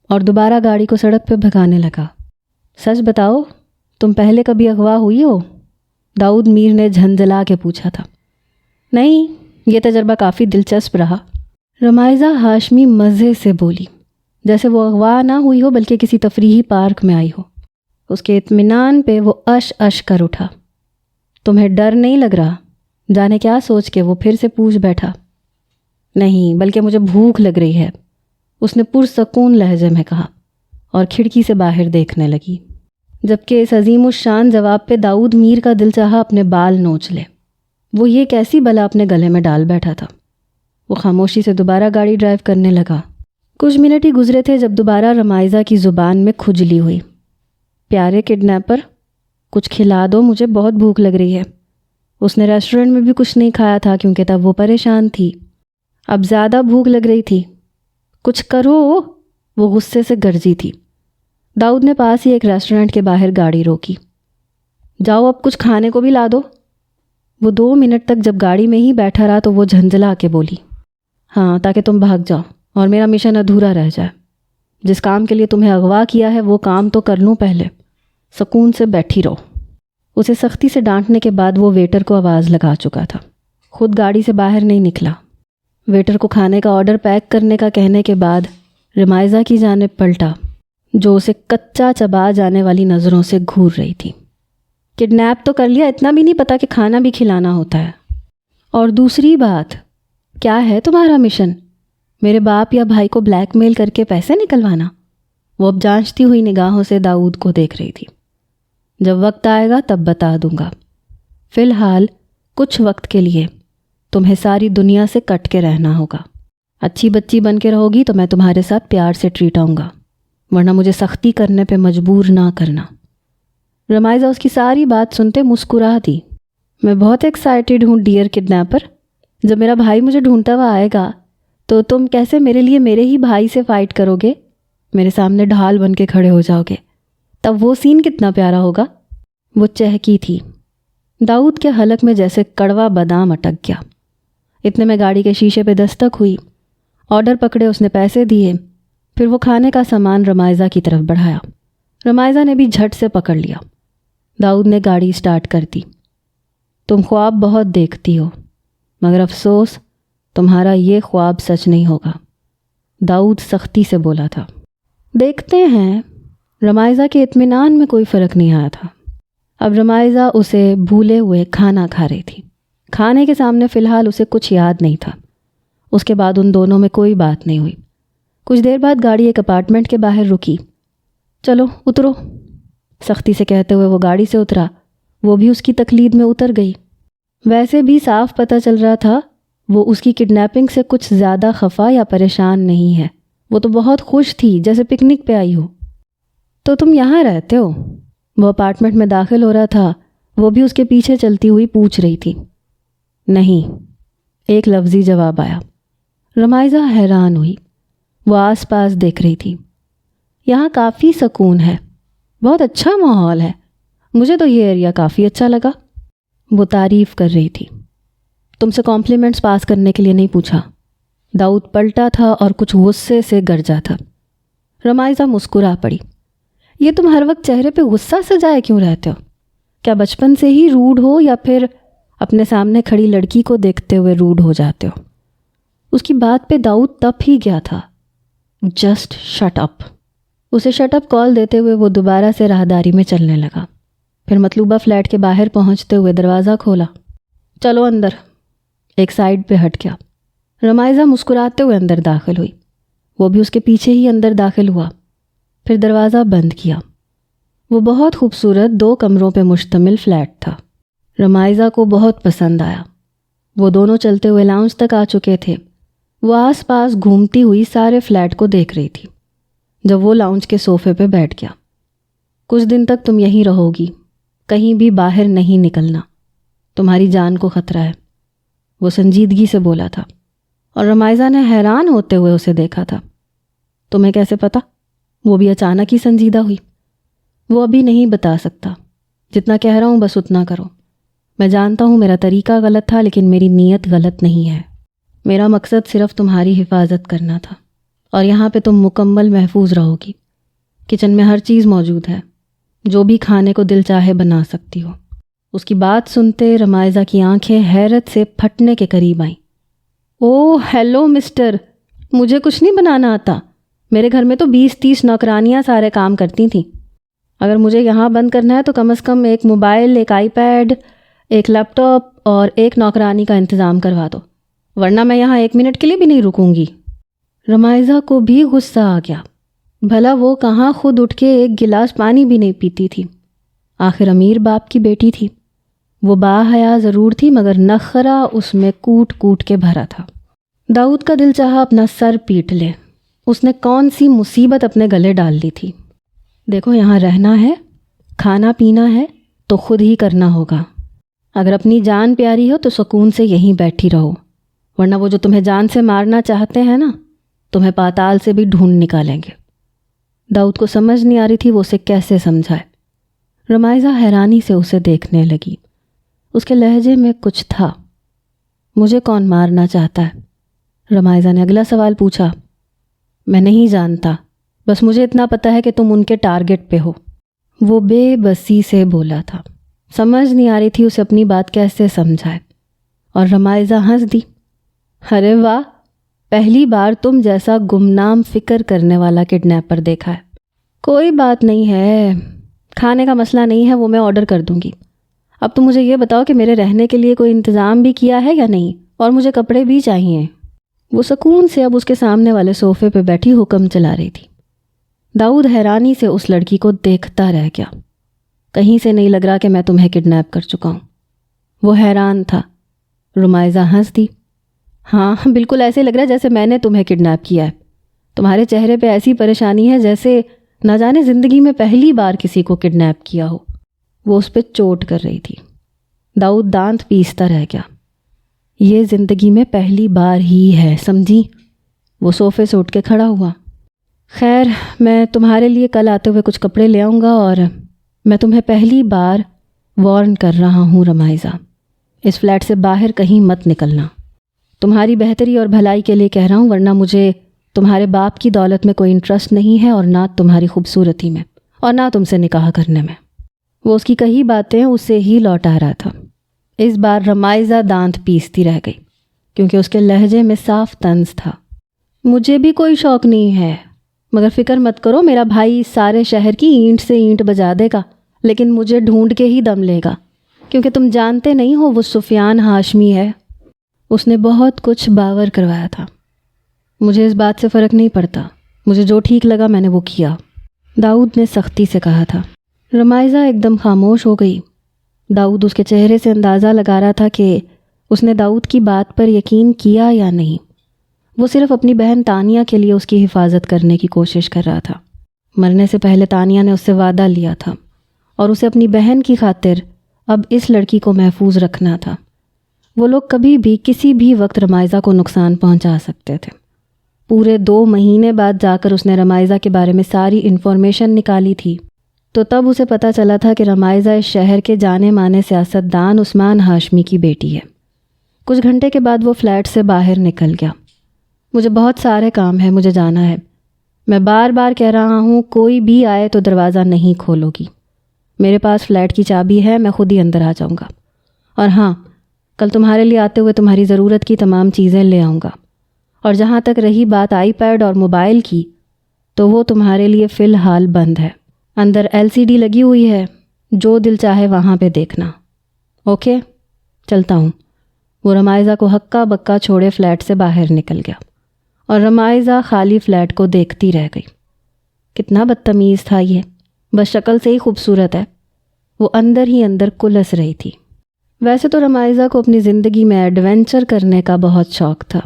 اور دوبارہ گاڑی کو سڑک پہ بھگانے لگا۔ سچ بتاؤ، تم پہلے کبھی اغوا ہوئی ہو؟ داؤد میر نے جھنجھلا کے پوچھا تھا۔ نہیں، یہ تجربہ کافی دلچسپ رہا، رمائزہ ہاشمی مزے سے بولی، جیسے وہ اغوا نہ ہوئی ہو بلکہ کسی تفریحی پارک میں آئی ہو۔ اس کے اطمینان پہ وہ اش کر اٹھا۔ تمہیں ڈر نہیں لگ رہا؟ جانے کیا سوچ کے وہ پھر سے پوچھ بیٹھا۔ نہیں، بلکہ مجھے بھوک لگ رہی ہے، اس نے پرسکون لہجے میں کہا اور کھڑکی سے باہر دیکھنے لگی، جبکہ اس عظیم الشان جواب پہ داؤد میر کا دل چاہا اپنے بال نوچ لے۔ وہ یہ کیسی بلا اپنے گلے میں ڈال بیٹھا تھا۔ وہ خاموشی سے دوبارہ گاڑی ڈرائیو کرنے لگا۔ کچھ منٹ ہی گزرے تھے جب دوبارہ رمائزہ کی زبان میں کھجلی ہوئی۔ پیارے کڈنیپر، کچھ کھلا دو، مجھے بہت بھوک لگ رہی ہے۔ اس نے ریسٹورنٹ میں بھی کچھ نہیں کھایا تھا کیونکہ تب وہ پریشان تھی، اب زیادہ بھوک لگ رہی تھی۔ کچھ کرو، وہ غصے سے گرجی تھی۔ داؤد نے پاس ہی ایک ریسٹورنٹ کے باہر گاڑی روکی۔ جاؤ اب کچھ کھانے کو بھی لا دو۔ وہ 2 منٹ تک جب گاڑی میں ہی بیٹھا رہا تو وہ جھنجھلا کے بولی، ہاں، تاکہ تم بھاگ جاؤ اور میرا مشن ادھورا رہ جائے۔ جس کام کے لیے تمہیں اغوا کیا ہے وہ کام تو کر لوں پہلے، سکون سے بیٹھی رہو۔ اسے سختی سے ڈانٹنے کے بعد وہ ویٹر کو آواز لگا چکا تھا، خود گاڑی سے باہر نہیں نکلا۔ ویٹر کو کھانے کا آرڈر پیک کرنے کا کہنے کے بعد رمائزہ کی جانب پلٹا، جو اسے کچا چبا جانے والی نظروں سے گھور رہی تھی۔ کڈنیپ تو کر لیا، اتنا بھی نہیں پتا کہ کھانا بھی کھلانا ہوتا ہے؟ اور دوسری بات، کیا ہے تمہارا مشن؟ میرے باپ یا بھائی کو بلیک میل کر کے پیسے نکلوانا؟ وہ اب جانچتی ہوئی نگاہوں سے داؤد کو دیکھ رہی تھی۔ جب وقت آئے گا تب بتا دوں گا، فی الحال کچھ وقت کے لیے تمہیں ساری دنیا سے کٹ کے رہنا ہوگا۔ اچھی بچی بن کے رہو گی تو میں تمہارے ساتھ پیار سے ٹریٹ آؤں گا، ورنہ مجھے سختی کرنے پہ مجبور نہ کرنا۔ رمائزہ اس کی ساری بات سنتے مسکرا دی۔ میں بہت ایکسائٹیڈ ہوں ڈیئر کڈنیپر، جب میرا بھائی مجھے ڈھونڈتا ہوا آئے گا تو تم کیسے میرے لیے میرے ہی بھائی سے فائٹ کرو گے، میرے سامنے ڈھال بن کے کھڑے ہو جاؤ گے، تب وہ سین کتنا پیارا ہوگا۔ وہ چہکی تھی۔ داؤد کے حلق میں جیسے کڑوا بادام اٹک گیا۔ اتنے میں گاڑی کے شیشے پہ دستک ہوئی۔ آرڈر پکڑے، اس نے پیسے دیے، پھر وہ کھانے کا سامان رمائزہ کی طرف بڑھایا۔ رمائزہ نے بھی جھٹ سے پکڑ لیا۔ داؤد نے گاڑی سٹارٹ کر دی۔ تم خواب بہت دیکھتی ہو، مگر افسوس تمہارا یہ خواب سچ نہیں ہوگا، داؤد سختی سے بولا تھا۔ دیکھتے ہیں۔ رمائزہ کے اطمینان میں کوئی فرق نہیں آیا تھا۔ اب رمائزہ اسے بھولے ہوئے کھانا کھا رہی تھی۔ کھانے کے سامنے فی الحال اسے کچھ یاد نہیں تھا۔ اس کے بعد ان دونوں میں کوئی بات نہیں ہوئی۔ کچھ دیر بعد گاڑی ایک اپارٹمنٹ کے باہر رکی۔ چلو اترو، سختی سے کہتے ہوئے وہ گاڑی سے اترا۔ وہ بھی اس کی تقلید میں اتر گئی۔ ویسے بھی صاف پتہ چل رہا تھا وہ اس کی کڈنیپنگ سے کچھ زیادہ خفا یا پریشان نہیں ہے۔ وہ تو بہت خوش تھی، جیسے پکنک پہ آئی ہو۔ تو تم یہاں رہتے ہو؟ وہ اپارٹمنٹ میں داخل ہو رہا تھا، وہ بھی اس کے پیچھے چلتی ہوئی پوچھ رہی تھی۔ نہیں، ایک لفظی جواب آیا۔ رمائزہ حیران ہوئی۔ وہ آس پاس دیکھ رہی تھی۔ یہاں کافی سکون ہے، بہت اچھا ماحول ہے، مجھے تو یہ ایریا کافی اچھا لگا۔ وہ تعریف کر رہی تھی۔ تم سے کمپلیمنٹس پاس کرنے کے لیے نہیں پوچھا۔ داؤد پلٹا تھا اور کچھ غصے سے گرجا تھا۔ رمائزہ مسکرا پڑی۔ یہ تم ہر وقت چہرے پہ غصہ سجائے کیوں رہتے ہو؟ کیا بچپن سے ہی روڈ ہو یا پھر اپنے سامنے کھڑی لڑکی کو دیکھتے ہوئے روڈ ہو جاتے ہو؟ اس کی بات پہ داؤد تپ ہی گیا تھا۔ Just shut up. اسے شٹ اپ کال دیتے ہوئے وہ دوبارہ سے راہداری میں چلنے لگا۔ پھر مطلوبہ فلیٹ کے باہر پہنچتے ہوئے دروازہ کھولا۔ چلو اندر، ایک سائڈ پہ ہٹ گیا۔ رمائزہ مسکراتے ہوئے اندر داخل ہوئی۔ وہ بھی اس کے پیچھے ہی اندر داخل ہوا، پھر دروازہ بند کیا۔ وہ بہت خوبصورت 2 کمروں پہ مشتمل فلیٹ تھا۔ رمائزہ کو بہت پسند آیا۔ وہ دونوں چلتے ہوئے لاؤنج تک آ چکے تھے۔ وہ آس پاس گھومتی ہوئی سارے فلیٹ کو دیکھ رہی تھی جب وہ لاؤنج کے صوفے پہ بیٹھ گیا۔ کچھ دن تک تم یہیں رہو گی، کہیں بھی باہر نہیں نکلنا، تمہاری جان کو خطرہ ہے، وہ سنجیدگی سے بولا تھا۔ اور رمائزہ نے حیران ہوتے ہوئے اسے دیکھا تھا۔ تمہیں کیسے پتا؟ وہ بھی اچانک ہی سنجیدہ ہوئی۔ وہ ابھی نہیں بتا سکتا، جتنا کہہ رہا ہوں بس اتنا کرو۔ میں جانتا ہوں میرا طریقہ غلط تھا، لیکن میری نیت غلط نہیں ہے۔ میرا مقصد صرف تمہاری حفاظت کرنا تھا، اور یہاں پہ تم مکمل محفوظ رہو گی۔ کچن میں ہر چیز موجود ہے، جو بھی کھانے کو دل چاہے بنا سکتی ہو۔ اس کی بات سنتے رمائزہ کی آنکھیں حیرت سے پھٹنے کے قریب آئیں۔ اوہ ہیلو مسٹر، مجھے کچھ نہیں بنانا آتا۔ میرے گھر میں تو 20-30 نوکرانیاں سارے کام کرتی تھیں۔ اگر مجھے یہاں بند کرنا ہے تو کم از کم ایک موبائل، ایک آئی پیڈ، ایک لیپ ٹاپ اور ایک نوکرانی کا انتظام کروا دو، ورنہ میں یہاں 1 منٹ کے لیے بھی نہیں رکوں گی۔ رمائزہ کو بھی غصہ آ گیا۔ بھلا وہ کہاں خود اٹھ کے ایک گلاس پانی بھی نہیں پیتی تھی؟ آخر امیر باپ کی بیٹی تھی۔ وہ باحیا ضرور تھی، مگر نخرہ اس میں کوٹ کوٹ کے بھرا تھا۔ داؤد کا دل چاہا اپنا سر پیٹ لے۔ اس نے کون سی مصیبت اپنے گلے ڈال لی تھی؟ دیکھو، یہاں رہنا ہے، کھانا پینا ہے تو خود ہی کرنا ہوگا۔ اگر اپنی جان پیاری ہو تو سکون سے یہیں بیٹھی رہو، ورنہ وہ جو تمہیں جان سے مارنا چاہتے ہیں نا، تمہیں پاتال سے بھی ڈھونڈ نکالیں گے۔ داؤد کو سمجھ نہیں آ رہی تھی وہ اسے کیسے سمجھائے۔ رمائزہ حیرانی سے اسے دیکھنے لگی۔ اس کے لہجے میں کچھ تھا۔ مجھے کون مارنا چاہتا ہے؟ رمائزہ نے اگلا سوال پوچھا۔ میں نہیں جانتا، بس مجھے اتنا پتہ ہے کہ تم ان کے ٹارگٹ پہ ہو۔ وہ بے بسی سے بولا تھا۔ سمجھ نہیں آ رہی تھی اسے اپنی بات کیسے سمجھائے، اور رمائزہ ہنس دی۔ ارے واہ، پہلی بار تم جیسا گمنام فکر کرنے والا کڈنیپر دیکھا ہے۔ کوئی بات نہیں ہے، کھانے کا مسئلہ نہیں ہے، وہ میں آرڈر کر دوں گی۔ اب تم مجھے یہ بتاؤ کہ میرے رہنے کے لیے کوئی انتظام بھی کیا ہے یا نہیں، اور مجھے کپڑے بھی چاہیے۔ وہ سکون سے اب اس کے سامنے والے صوفے پہ بیٹھی حکم چلا رہی تھی۔ داؤد حیرانی سے اس لڑکی کو دیکھتا رہ گیا۔ کہیں سے نہیں لگ رہا کہ میں تمہیں کڈنیپ کر چکا ہوں۔ وہ حیران تھا۔ رمائزہ ہنس دی۔ ہاں بالکل ایسے لگ رہا ہے جیسے میں نے تمہیں کڈنیپ کیا ہے۔ تمہارے چہرے پہ ایسی پریشانی ہے جیسے نہ جانے زندگی میں پہلی بار کسی کو کڈنیپ کیا ہو۔ وہ اس پہ چوٹ کر رہی تھی۔ داؤد دانت پیستا رہ گیا۔ یہ زندگی میں پہلی بار ہی ہے، سمجھی؟ وہ صوفے سے اٹھ کے کھڑا ہوا۔ خیر، میں تمہارے لیے کل آتے ہوئے کچھ کپڑے لے آؤں گا، اور میں تمہیں پہلی بار وارن کر رہا ہوں رمائزہ، اس فلیٹ سے باہر کہیں مت نکلنا۔ تمہاری بہتری اور بھلائی کے لیے کہہ رہا ہوں، ورنہ مجھے تمہارے باپ کی دولت میں کوئی انٹرسٹ نہیں ہے، اور نہ تمہاری خوبصورتی میں، اور نہ تم سے نکاح کرنے میں۔ وہ اس کی کہی باتیں اسے ہی لوٹا رہا تھا۔ اس بار رمائزہ دانت پیستی رہ گئی، کیونکہ اس کے لہجے میں صاف طنز تھا۔ مجھے بھی کوئی شوق نہیں ہے، مگر فکر مت کرو، میرا بھائی سارے شہر کی اینٹ سے اینٹ بجا دے گا، لیکن مجھے ڈھونڈ کے ہی دم لے گا، کیونکہ تم جانتے نہیں ہو وہ سفیان ہاشمی ہے۔ اس نے بہت کچھ باور کروایا تھا۔ مجھے اس بات سے فرق نہیں پڑتا، مجھے جو ٹھیک لگا میں نے وہ کیا، داؤد نے سختی سے کہا تھا۔ رمائزہ ایک دم خاموش ہو گئی۔ داؤد اس کے چہرے سے اندازہ لگا رہا تھا کہ اس نے داؤد کی بات پر یقین کیا یا نہیں۔ وہ صرف اپنی بہن تانیہ کے لیے اس کی حفاظت کرنے کی کوشش کر رہا تھا۔ مرنے سے پہلے تانیہ نے اس سے وعدہ لیا تھا اور اسے اپنی بہن کی خاطر اب اس لڑکی کو محفوظ رکھنا تھا۔ وہ لوگ کبھی بھی کسی بھی وقت رمائزہ کو نقصان پہنچا سکتے تھے۔ پورے 2 مہینے بعد جا کر اس نے رمائزہ کے بارے میں ساری انفارمیشن نکالی تھی، تو تب اسے پتہ چلا تھا کہ رمائزہ اس شہر کے جانے مانے سیاستدان عثمان ہاشمی کی بیٹی ہے۔ کچھ گھنٹے کے بعد وہ فلیٹ سے باہر نکل گیا۔ مجھے بہت سارے کام ہیں، مجھے جانا ہے۔ میں بار بار کہہ رہا ہوں کوئی بھی آئے تو دروازہ نہیں کھولو گی۔ میرے پاس فلیٹ کی چابی ہے، میں خود ہی اندر آ جاؤں گا۔ اور ہاں، کل تمہارے لیے آتے ہوئے تمہاری ضرورت کی تمام چیزیں لے آؤں گا۔ اور جہاں تک رہی بات آئی پیڈ اور موبائل کی، تو وہ تمہارے لیے فی الحال بند ہے۔ اندر LCD لگی ہوئی ہے، جو دل چاہے وہاں پہ دیکھنا۔ اوکے، چلتا ہوں۔ وہ رمائزہ کو ہکا بکا چھوڑے فلیٹ سے باہر نکل گیا اور رمائزہ خالی فلیٹ کو دیکھتی رہ گئی۔ کتنا بدتمیز تھا یہ، بس شکل سے ہی خوبصورت ہے۔ وہ اندر ہی اندر کلس رہی تھی۔ ویسے تو رمائزہ کو اپنی زندگی میں ایڈونچر کرنے کا بہت شوق تھا۔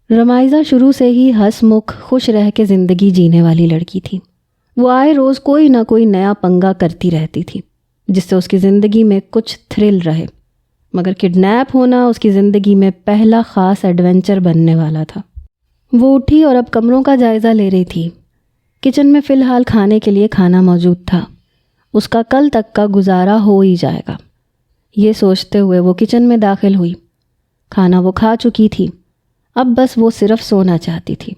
رمائزہ شروع سے ہی ہنس مکھ خوش رہ کے زندگی جینے والی لڑکی تھی۔ وہ آئے روز کوئی نہ کوئی نیا پنگا کرتی رہتی تھی جس سے اس کی زندگی میں کچھ تھرل رہے، مگر کڈنیپ ہونا اس کی زندگی میں پہلا خاص ایڈونچر بننے والا تھا۔ وہ اٹھی اور اب کمروں کا جائزہ لے رہی تھی۔ کچن میں فی الحال کھانے کے لیے کھانا موجود تھا، اس کا کل تک کا گزارا ہو ہی جائے گا۔ یہ سوچتے ہوئے وہ کچن میں داخل ہوئی۔ کھانا وہ کھا چکی تھی، اب بس وہ صرف سونا چاہتی تھی۔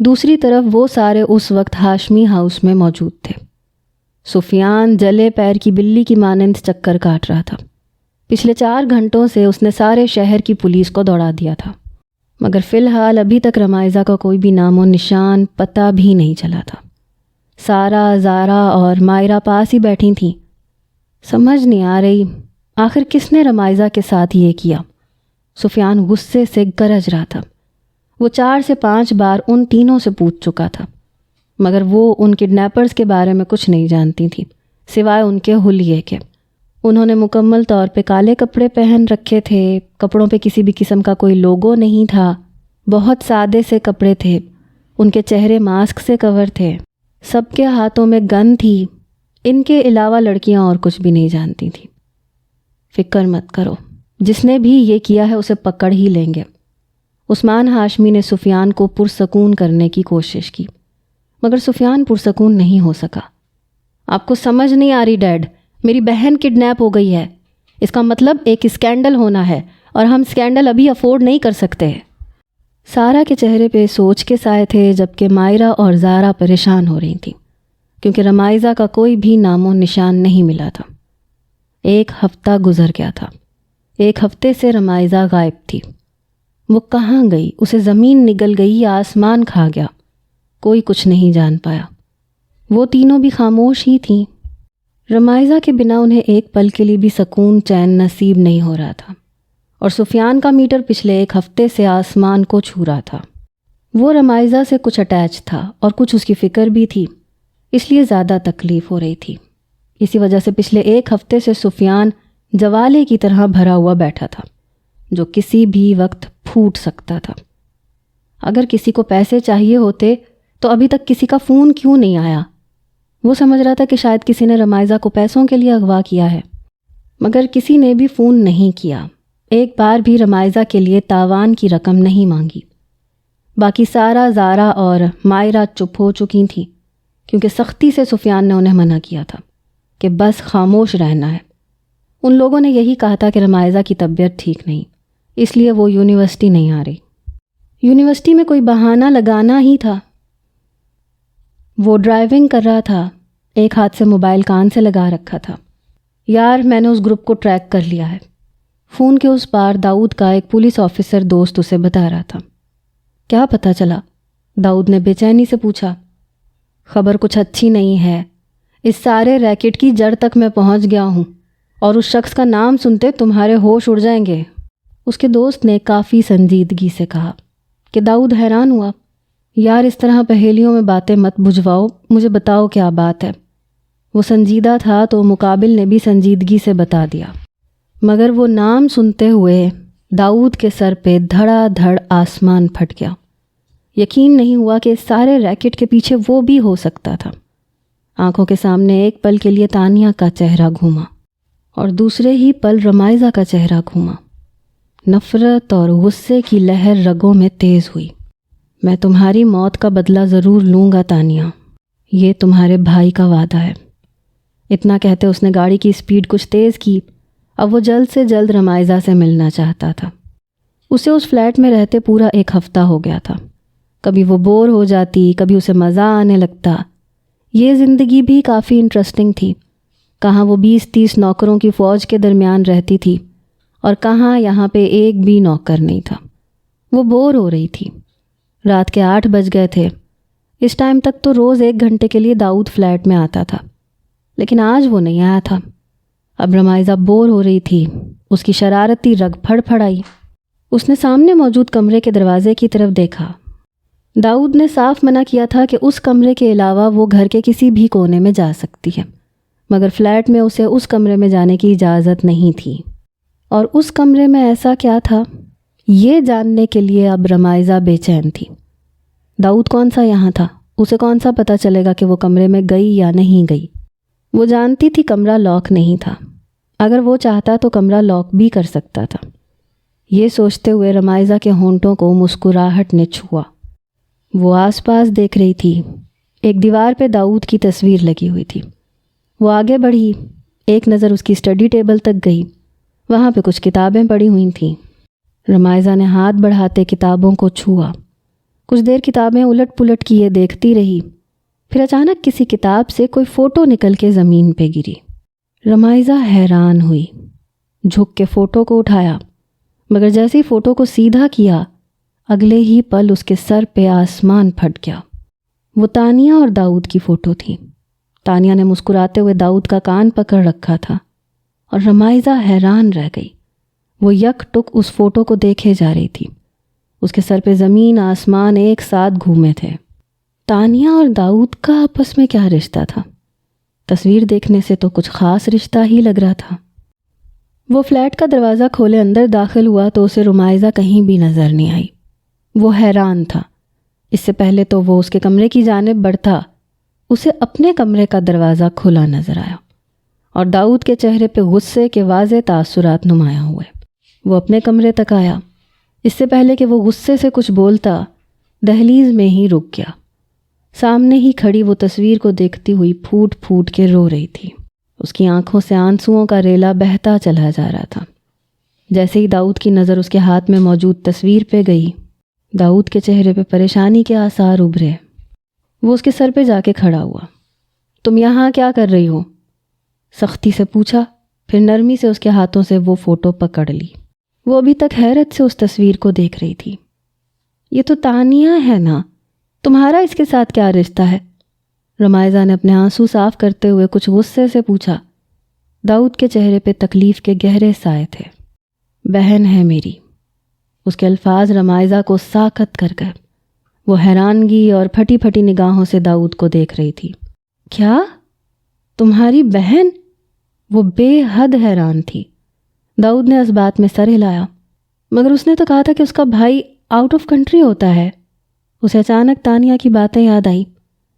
دوسری طرف وہ سارے اس وقت ہاشمی ہاؤس میں موجود تھے۔ سفیان جلے پیر کی بلی کی مانند چکر کاٹ رہا تھا۔ پچھلے 4 گھنٹوں سے اس نے سارے شہر کی پولیس کو دوڑا دیا تھا، مگر فی الحال ابھی تک رمائزہ کا کوئی بھی نام و نشان پتہ بھی نہیں چلا تھا۔ سارا، زارا اور مائرہ پاس ہی بیٹھی تھیں۔ سمجھ نہیں آ رہی آخر کس نے رمائزہ کے ساتھ یہ کیا۔ سفیان غصے سے گرج رہا تھا۔ وہ 4 سے 5 بار ان تینوں سے پوچھ چکا تھا، مگر وہ ان کڈنیپرز کے بارے میں کچھ نہیں جانتی تھیں سوائے ان کے حلیے کے۔ انہوں نے مکمل طور پہ کالے کپڑے پہن رکھے تھے، کپڑوں پہ کسی بھی قسم کا کوئی لوگو نہیں تھا، بہت سادے سے کپڑے تھے، ان کے چہرے ماسک سے کور تھے، سب کے ہاتھوں میں گن تھی۔ ان کے علاوہ لڑکیاں اور کچھ بھی نہیں جانتی تھیں۔ فکر مت کرو، جس نے بھی یہ کیا ہے اسے پکڑ ہی لیں گے۔ عثمان ہاشمی نے سفیان کو پرسکون کرنے کی کوشش کی، مگر سفیان پرسکون نہیں ہو سکا۔ آپ کو سمجھ نہیں آ رہی ڈیڈ، میری بہن کڈنیپ ہو گئی ہے، اس کا مطلب ایک اسکینڈل ہونا ہے، اور ہم اسکینڈل ابھی افورڈ نہیں کر سکتے۔ سارا کے چہرے پہ سوچ کے سائے تھے، جبکہ مائرہ اور زارا پریشان ہو رہی تھیں کیونکہ رمائزہ کا کوئی بھی نام و نشان نہیں ملا تھا۔ 1 ہفتہ گزر گیا تھا۔ 1 ہفتے سے رمائزہ غائب تھی۔ وہ کہاں گئی؟ اسے زمین نگل گئی یا آسمان کھا گیا؟ کوئی کچھ نہیں جان پایا۔ وہ تینوں بھی خاموش ہی تھیں۔ رمائزہ کے بنا انہیں ایک پل کے لیے بھی سکون چین نصیب نہیں ہو رہا تھا، اور سفیان کا میٹر پچھلے 1 ہفتے سے آسمان کو چھو رہا تھا۔ وہ رمائزہ سے کچھ اٹیچ تھا اور کچھ اس کی فکر بھی تھی، اس لیے زیادہ تکلیف ہو رہی تھی۔ اسی وجہ سے پچھلے 1 ہفتے سے سفیان جوالے کی طرح بھرا ہوا بیٹھا تھا جو کسی بھی وقت پھوٹ سکتا تھا۔ اگر کسی کو پیسے چاہیے ہوتے تو ابھی تک کسی کا فون کیوں نہیں آیا؟ وہ سمجھ رہا تھا کہ شاید کسی نے رمائزہ کو پیسوں کے لیے اغوا کیا ہے، مگر کسی نے بھی فون نہیں کیا۔ ایک بار بھی رمائزہ کے لیے تاوان کی رقم نہیں مانگی۔ باقی سارا، زارا اور مائرہ چپ ہو چکی تھیں کیونکہ سختی سے سفیان نے انہیں منع کیا تھا کہ بس خاموش رہنا ہے۔ ان لوگوں نے یہی کہا تھا کہ رمائزہ کی طبیعت ٹھیک نہیں، اس لیے وہ یونیورسٹی نہیں آ رہی۔ یونیورسٹی میں کوئی بہانہ لگانا ہی تھا۔ وہ ڈرائیونگ کر رہا تھا، ایک ہاتھ سے موبائل کان سے لگا رکھا تھا۔ یار، میں نے اس گروپ کو ٹریک کر لیا ہے۔ فون کے اس پار داؤد کا ایک پولیس آفیسر دوست اسے بتا رہا تھا۔ کیا پتہ چلا؟ داؤد نے بے چینی سے پوچھا۔ خبر کچھ اچھی نہیں ہے، اس سارے ریکٹ کی جڑ تک میں پہنچ گیا ہوں، اور اس شخص کا نام سنتے تمہارے ہوش اڑ جائیں گے۔ اس کے دوست نے کافی سنجیدگی سے کہا کہ داؤد حیران ہوا۔ یار اس طرح پہیلیوں میں باتیں مت بجھواؤ، مجھے بتاؤ کیا بات ہے۔ وہ سنجیدہ تھا تو مقابل نے بھی سنجیدگی سے بتا دیا، مگر وہ نام سنتے ہوئے داؤد کے سر پہ دھڑا دھڑ آسمان پھٹ گیا۔ یقین نہیں ہوا کہ اس سارے ریکٹ کے پیچھے وہ بھی ہو سکتا تھا۔ آنکھوں کے سامنے ایک پل کے لیے تانیہ کا چہرہ گھوما اور دوسرے ہی پل رمائزہ کا چہرہ گھوما۔ نفرت اور غصے کی لہر رگوں میں تیز ہوئی۔ میں تمہاری موت کا بدلہ ضرور لوں گا تانیہ، یہ تمہارے بھائی کا وعدہ ہے۔ اتنا کہتے اس نے گاڑی کی سپیڈ کچھ تیز کی۔ اب وہ جلد سے جلد رمائزہ سے ملنا چاہتا تھا۔ اسے اس فلیٹ میں رہتے پورا 1 ہفتہ ہو گیا تھا۔ کبھی وہ بور ہو جاتی، کبھی اسے مزہ آنے لگتا۔ یہ زندگی بھی کافی انٹرسٹنگ تھی۔ کہاں وہ 20-30 نوکروں کی فوج کے درمیان رہتی تھی اور کہاں یہاں پہ ایک بھی نوکر نہیں تھا۔ وہ بور ہو رہی تھی۔ رات کے 8 بج گئے تھے۔ اس ٹائم تک تو روز 1 گھنٹے کے لیے داؤد فلیٹ میں آتا تھا، لیکن آج وہ نہیں آیا تھا۔ اب رمائزہ بور ہو رہی تھی۔ اس کی شرارتی رگ پھڑ پھڑ آئی۔ اس نے سامنے موجود کمرے کے دروازے کی طرف دیکھا۔ داؤد نے صاف منع کیا تھا کہ اس کمرے کے علاوہ وہ گھر کے کسی بھی کونے میں جا سکتی ہے، مگر فلیٹ میں اسے اس کمرے میں جانے کی اجازت نہیں تھی۔ اور اس کمرے میں ایسا کیا تھا، یہ جاننے کے لیے اب رمائزہ بے چین تھی۔ داؤد کون سا یہاں تھا؟ اسے کون سا پتہ چلے گا کہ وہ کمرے میں گئی یا نہیں گئی؟ وہ جانتی تھی کمرہ لاک نہیں تھا۔ اگر وہ چاہتا تو کمرہ لاک بھی کر سکتا تھا۔ یہ سوچتے ہوئے رمائزہ کے ہونٹوں کو مسکراہٹ نے چھوا۔ وہ آس پاس دیکھ رہی تھی۔ ایک دیوار پہ داؤد کی تصویر لگی ہوئی تھی۔ وہ آگے بڑھی، ایک نظر اس کی اسٹڈی ٹیبل تک گئی۔ وہاں پہ کچھ کتابیں پڑی ہوئی تھیں۔ رمائزہ نے ہاتھ بڑھاتے کتابوں کو چھوا۔ کچھ دیر کتابیں الٹ پلٹ کیے دیکھتی رہی۔ پھر اچانک کسی کتاب سے کوئی فوٹو نکل کے زمین پہ گری۔ رمائزہ حیران ہوئی، جھک کے فوٹو کو اٹھایا، مگر جیسے ہی فوٹو کو سیدھا کیا، اگلے ہی پل اس کے سر پہ آسمان پھٹ گیا۔ وہ تانیہ اور داؤد کی فوٹو تھی۔ تانیہ نے مسکراتے ہوئے داؤد کا کان پکڑ رکھا تھا اور رمائزہ حیران رہ گئی۔ وہ یک ٹک اس فوٹو کو دیکھے جا رہی تھی۔ اس کے سر پہ زمین آسمان ایک ساتھ گھومے تھے۔ تانیہ اور داؤد کا آپس میں کیا رشتہ تھا؟ تصویر دیکھنے سے تو کچھ خاص رشتہ ہی لگ رہا تھا۔ وہ فلیٹ کا دروازہ کھولے اندر داخل ہوا تو اسے رمائزہ کہیں بھی نظر نہیں آئی۔ وہ حیران تھا۔ اس سے پہلے تو وہ اس کے کمرے کی جانب بڑھتا، اسے اپنے کمرے کا دروازہ کھلا نظر آیا اور داؤد کے چہرے پہ غصے کے واضح تاثرات نمایاں ہوئے۔ وہ اپنے کمرے تک آیا۔ اس سے پہلے کہ وہ غصے سے کچھ بولتا، دہلیز میں ہی رک گیا۔ سامنے ہی کھڑی وہ تصویر کو دیکھتی ہوئی پھوٹ پھوٹ کے رو رہی تھی۔ اس کی آنکھوں سے آنسوؤں کا ریلا بہتا چلا جا رہا تھا۔ جیسے ہی داؤد کی نظر اس کے ہاتھ میں موجود تصویر پہ گئی، داؤد کے چہرے پہ پریشانی کے آثار ابھرے۔ وہ اس کے سر پہ جا کے کھڑا ہوا۔ تم یہاں کیا کر رہی ہو؟ سختی سے پوچھا، پھر نرمی سے اس کے ہاتھوں سے وہ فوٹو پکڑ لی۔ وہ ابھی تک حیرت سے اس تصویر کو دیکھ رہی تھی۔ یہ تو تانیہ ہے نا، تمہارا اس کے ساتھ کیا رشتہ ہے؟ رمائزہ نے اپنے آنسو صاف کرتے ہوئے کچھ غصے سے پوچھا۔ داؤد کے چہرے پہ تکلیف کے گہرے سائے تھے۔ بہن ہے میری۔ اس کے الفاظ رمائزہ کو ساکت کر گئے۔ وہ حیرانگی اور پھٹی پھٹی نگاہوں سے داؤد کو دیکھ رہی تھی۔ کیا؟ تمہاری بہن؟ وہ بے حد حیران تھی۔ داؤد نے اس بات میں سر ہلایا، مگر اس نے تو کہا تھا کہ اس کا بھائی آؤٹ آف کنٹری ہوتا ہے۔ اسے اچانک تانیہ کی باتیں یاد آئی۔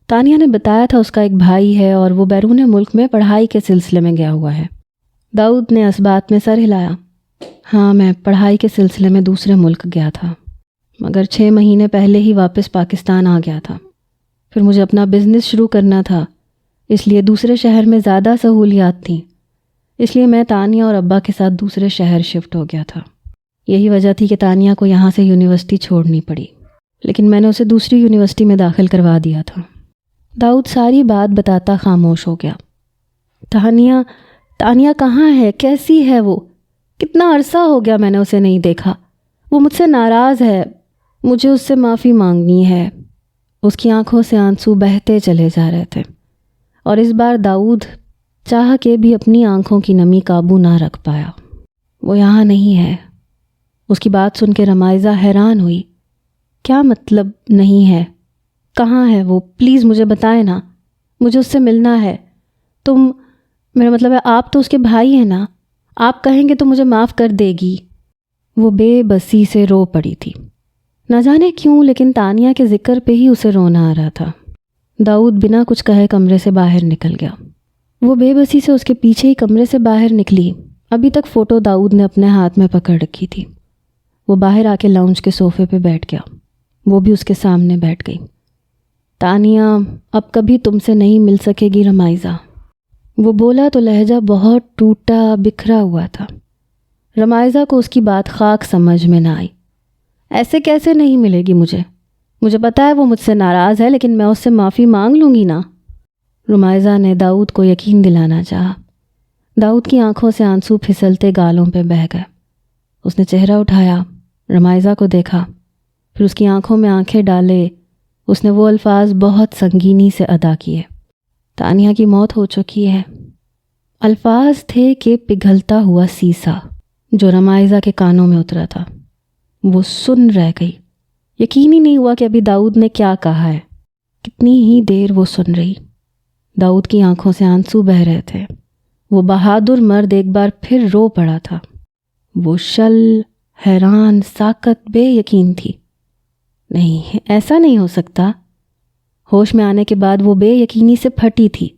تانیہ نے بتایا تھا اس کا ایک بھائی ہے اور وہ بیرون ملک میں پڑھائی کے سلسلے میں گیا ہوا ہے۔ داؤد نے اس بات میں سر ہلایا۔ ہاں، میں پڑھائی کے سلسلے میں دوسرے ملک گیا تھا، مگر 6 مہینے پہلے ہی واپس پاکستان آ گیا تھا۔ پھر مجھے اپنا بزنس شروع کرنا تھا، اس لیے دوسرے شہر میں زیادہ سہولیات تھیں، اس لیے میں تانیہ اور ابا کے ساتھ دوسرے شہر شفٹ ہو گیا تھا۔ یہی وجہ تھی کہ تانیہ کو یہاں سے یونیورسٹی چھوڑنی پڑی، لیکن میں نے اسے دوسری یونیورسٹی میں داخل کروا دیا تھا۔ داؤد ساری بات بتاتا خاموش ہو گیا۔ تانیہ کہاں ہے؟ کیسی ہے وہ؟ کتنا عرصہ ہو گیا میں نے اسے نہیں دیکھا۔ وہ مجھ سے ناراض ہے، مجھے اس سے معافی مانگنی ہے۔ اس کی آنکھوں سے آنسو بہتے چلے جا رہے تھے، اور اس بار داؤد چاہ کے بھی اپنی آنکھوں کی نمی قابو نہ رکھ پایا۔ وہ یہاں نہیں ہے۔ اس کی بات سن کے رمائزہ حیران ہوئی۔ کیا مطلب نہیں ہے؟ کہاں ہے وہ؟ پلیز مجھے بتائیں نا، مجھے اس سے ملنا ہے۔ میرا مطلب ہے آپ تو اس کے بھائی ہیں نا، آپ کہیں گے تو مجھے معاف کر دے گی۔ وہ بے بسی سے رو پڑی تھی، نہ جانے کیوں، لیکن تانیہ کے ذکر پہ ہی اسے رونا آ رہا تھا۔ داؤد بنا کچھ کہے کمرے سے باہر نکل گیا۔ وہ بے بسی سے اس کے پیچھے ہی کمرے سے باہر نکلی۔ ابھی تک فوٹو داؤد نے اپنے ہاتھ میں پکڑ رکھی تھی۔ وہ باہر آ کے لاؤنج کے صوفے پہ بیٹھ گیا، وہ بھی اس کے سامنے بیٹھ گئی۔ تانیہ، اب کبھی تم سے نہیں مل سکے گی رمائزہ۔ وہ بولا تو لہجہ بہت ٹوٹا بکھرا ہوا تھا۔ رمائزہ کو اس کی بات خاک سمجھ میں نہ آئی۔ ایسے کیسے نہیں ملے گی مجھے پتا ہے وہ مجھ سے ناراض ہے، لیکن میں اس سے معافی مانگ لوں گی نا۔ رمائزہ نے داؤد کو یقین دلانا چاہا۔ داؤد کی آنکھوں سے آنسو پھسلتے گالوں پہ بہہ گئے۔ اس نے چہرہ اٹھایا، رمائزہ کو دیکھا، پھر اس کی آنکھوں میں آنکھیں ڈالے اس نے وہ الفاظ بہت سنگینی سے ادا کیے۔ تانیہ کی موت ہو چکی ہے۔ الفاظ تھے کہ پگھلتا ہوا سیسا جو رمائزہ کے کانوں میں اترا تھا۔ وہ سن رہ گئی۔ یقین ہی نہیں ہوا کہ ابھی داؤد نے کیا کہا ہے۔ کتنی ہی دیر وہ سن رہی۔ داؤد کی آنکھوں سے آنسو بہہ رہے تھے۔ وہ بہادر مرد ایک بار پھر رو پڑا تھا۔ وہ شل، حیران، ساکت، بے یقین تھی۔ نہیں، ایسا نہیں ہو سکتا۔ ہوش میں آنے کے بعد وہ بے یقینی سے پھٹی تھی۔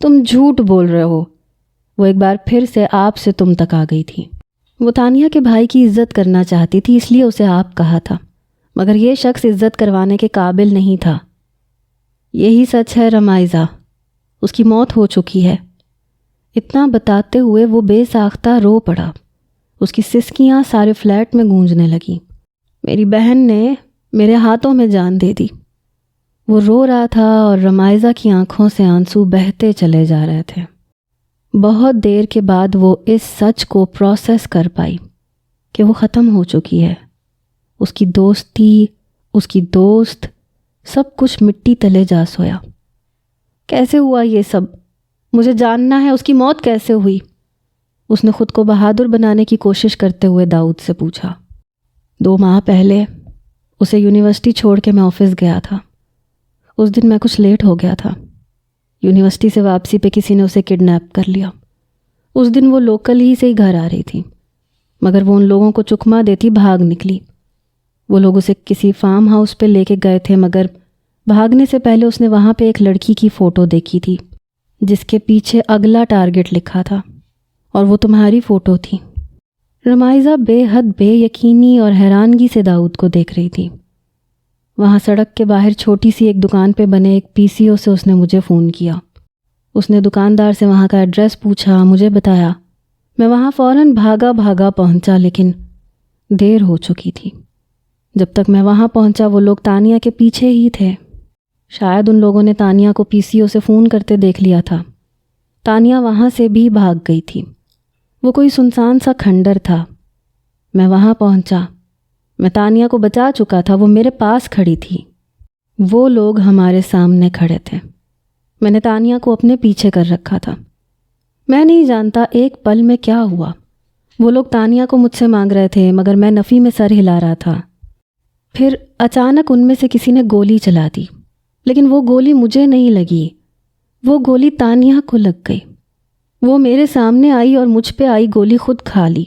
تم جھوٹ بول رہے ہو۔ وہ ایک بار پھر سے آپ سے تم تک آ گئی تھی۔ وہ تانیہ کے بھائی کی عزت کرنا چاہتی تھی، اس لیے اسے آپ کہا تھا، مگر یہ شخص عزت کروانے کے قابل نہیں تھا۔ یہی سچ ہے رمائزہ، اس کی موت ہو چکی ہے۔ اتنا بتاتے ہوئے وہ بے ساختہ رو پڑا۔ اس کی سسکیاں سارے فلیٹ میں گونجنے لگیں۔ میری بہن نے میرے ہاتھوں میں جان دے دی۔ وہ رو رہا تھا اور رمائزہ کی آنکھوں سے آنسو بہتے چلے جا رہے تھے۔ بہت دیر کے بعد وہ اس سچ کو پروسیس کر پائی کہ وہ ختم ہو چکی ہے۔ اس کی دوستی، اس کی دوست، سب کچھ مٹی تلے جا سویا۔ کیسے ہوا یہ سب؟ مجھے جاننا ہے، اس کی موت کیسے ہوئی؟ اس نے خود کو بہادر بنانے کی کوشش کرتے ہوئے داؤد سے پوچھا۔ 2 ماہ پہلے اسے یونیورسٹی چھوڑ کے میں آفس گیا تھا۔ اس دن میں کچھ لیٹ ہو گیا تھا۔ یونیورسٹی سے واپسی پہ کسی نے اسے کڈنیپ کر لیا۔ اس دن وہ لوکل ہی سے ہی گھر آ رہی تھی، مگر وہ ان لوگوں کو چکما دیتی بھاگ نکلی۔ وہ لوگ اسے کسی فارم ہاؤس پہ لے کے گئے تھے، مگر بھاگنے سے پہلے اس نے وہاں پہ ایک لڑکی کی فوٹو دیکھی تھی جس کے پیچھے اگلا ٹارگٹ لکھا تھا، اور وہ تمہاری فوٹو تھی۔ رمائزہ بے حد بے یقینی اور حیرانگی سے داؤد کو دیکھ رہی تھی۔ وہاں سڑک کے باہر چھوٹی سی ایک دکان پہ بنے ایک PCO سے اس نے مجھے فون کیا۔ اس نے دکاندار سے وہاں کا ایڈریس پوچھا، مجھے بتایا۔ میں وہاں فوراً بھاگا پہنچا، لیکن دیر ہو چکی تھی۔ جب تک میں وہاں پہنچا وہ لوگ تانیہ کے پیچھے ہی تھے۔ شاید ان لوگوں نے تانیہ کو PCO سے فون کرتے دیکھ لیا تھا۔ تانیہ وہاں سے بھی بھاگ گئی تھی۔ وہ کوئی سنسان سا کھنڈر تھا۔ میں وہاں پہنچا، میں تانیہ کو بچا چکا تھا، وہ میرے پاس کھڑی تھی۔ وہ لوگ ہمارے سامنے کھڑے تھے۔ میں نے تانیہ کو اپنے پیچھے کر رکھا تھا۔ میں نہیں جانتا ایک پل میں کیا ہوا۔ وہ لوگ تانیہ کو مجھ سے مانگ رہے تھے، مگر میں نفی میں سر ہلا رہا تھا۔ پھر اچانک ان میں سے کسی نے گولی چلا دی، لیکن وہ گولی مجھے نہیں لگی، وہ گولی تانیہ کو لگ گئی۔ وہ میرے سامنے آئی اور مجھ پہ آئی گولی خود کھا لی۔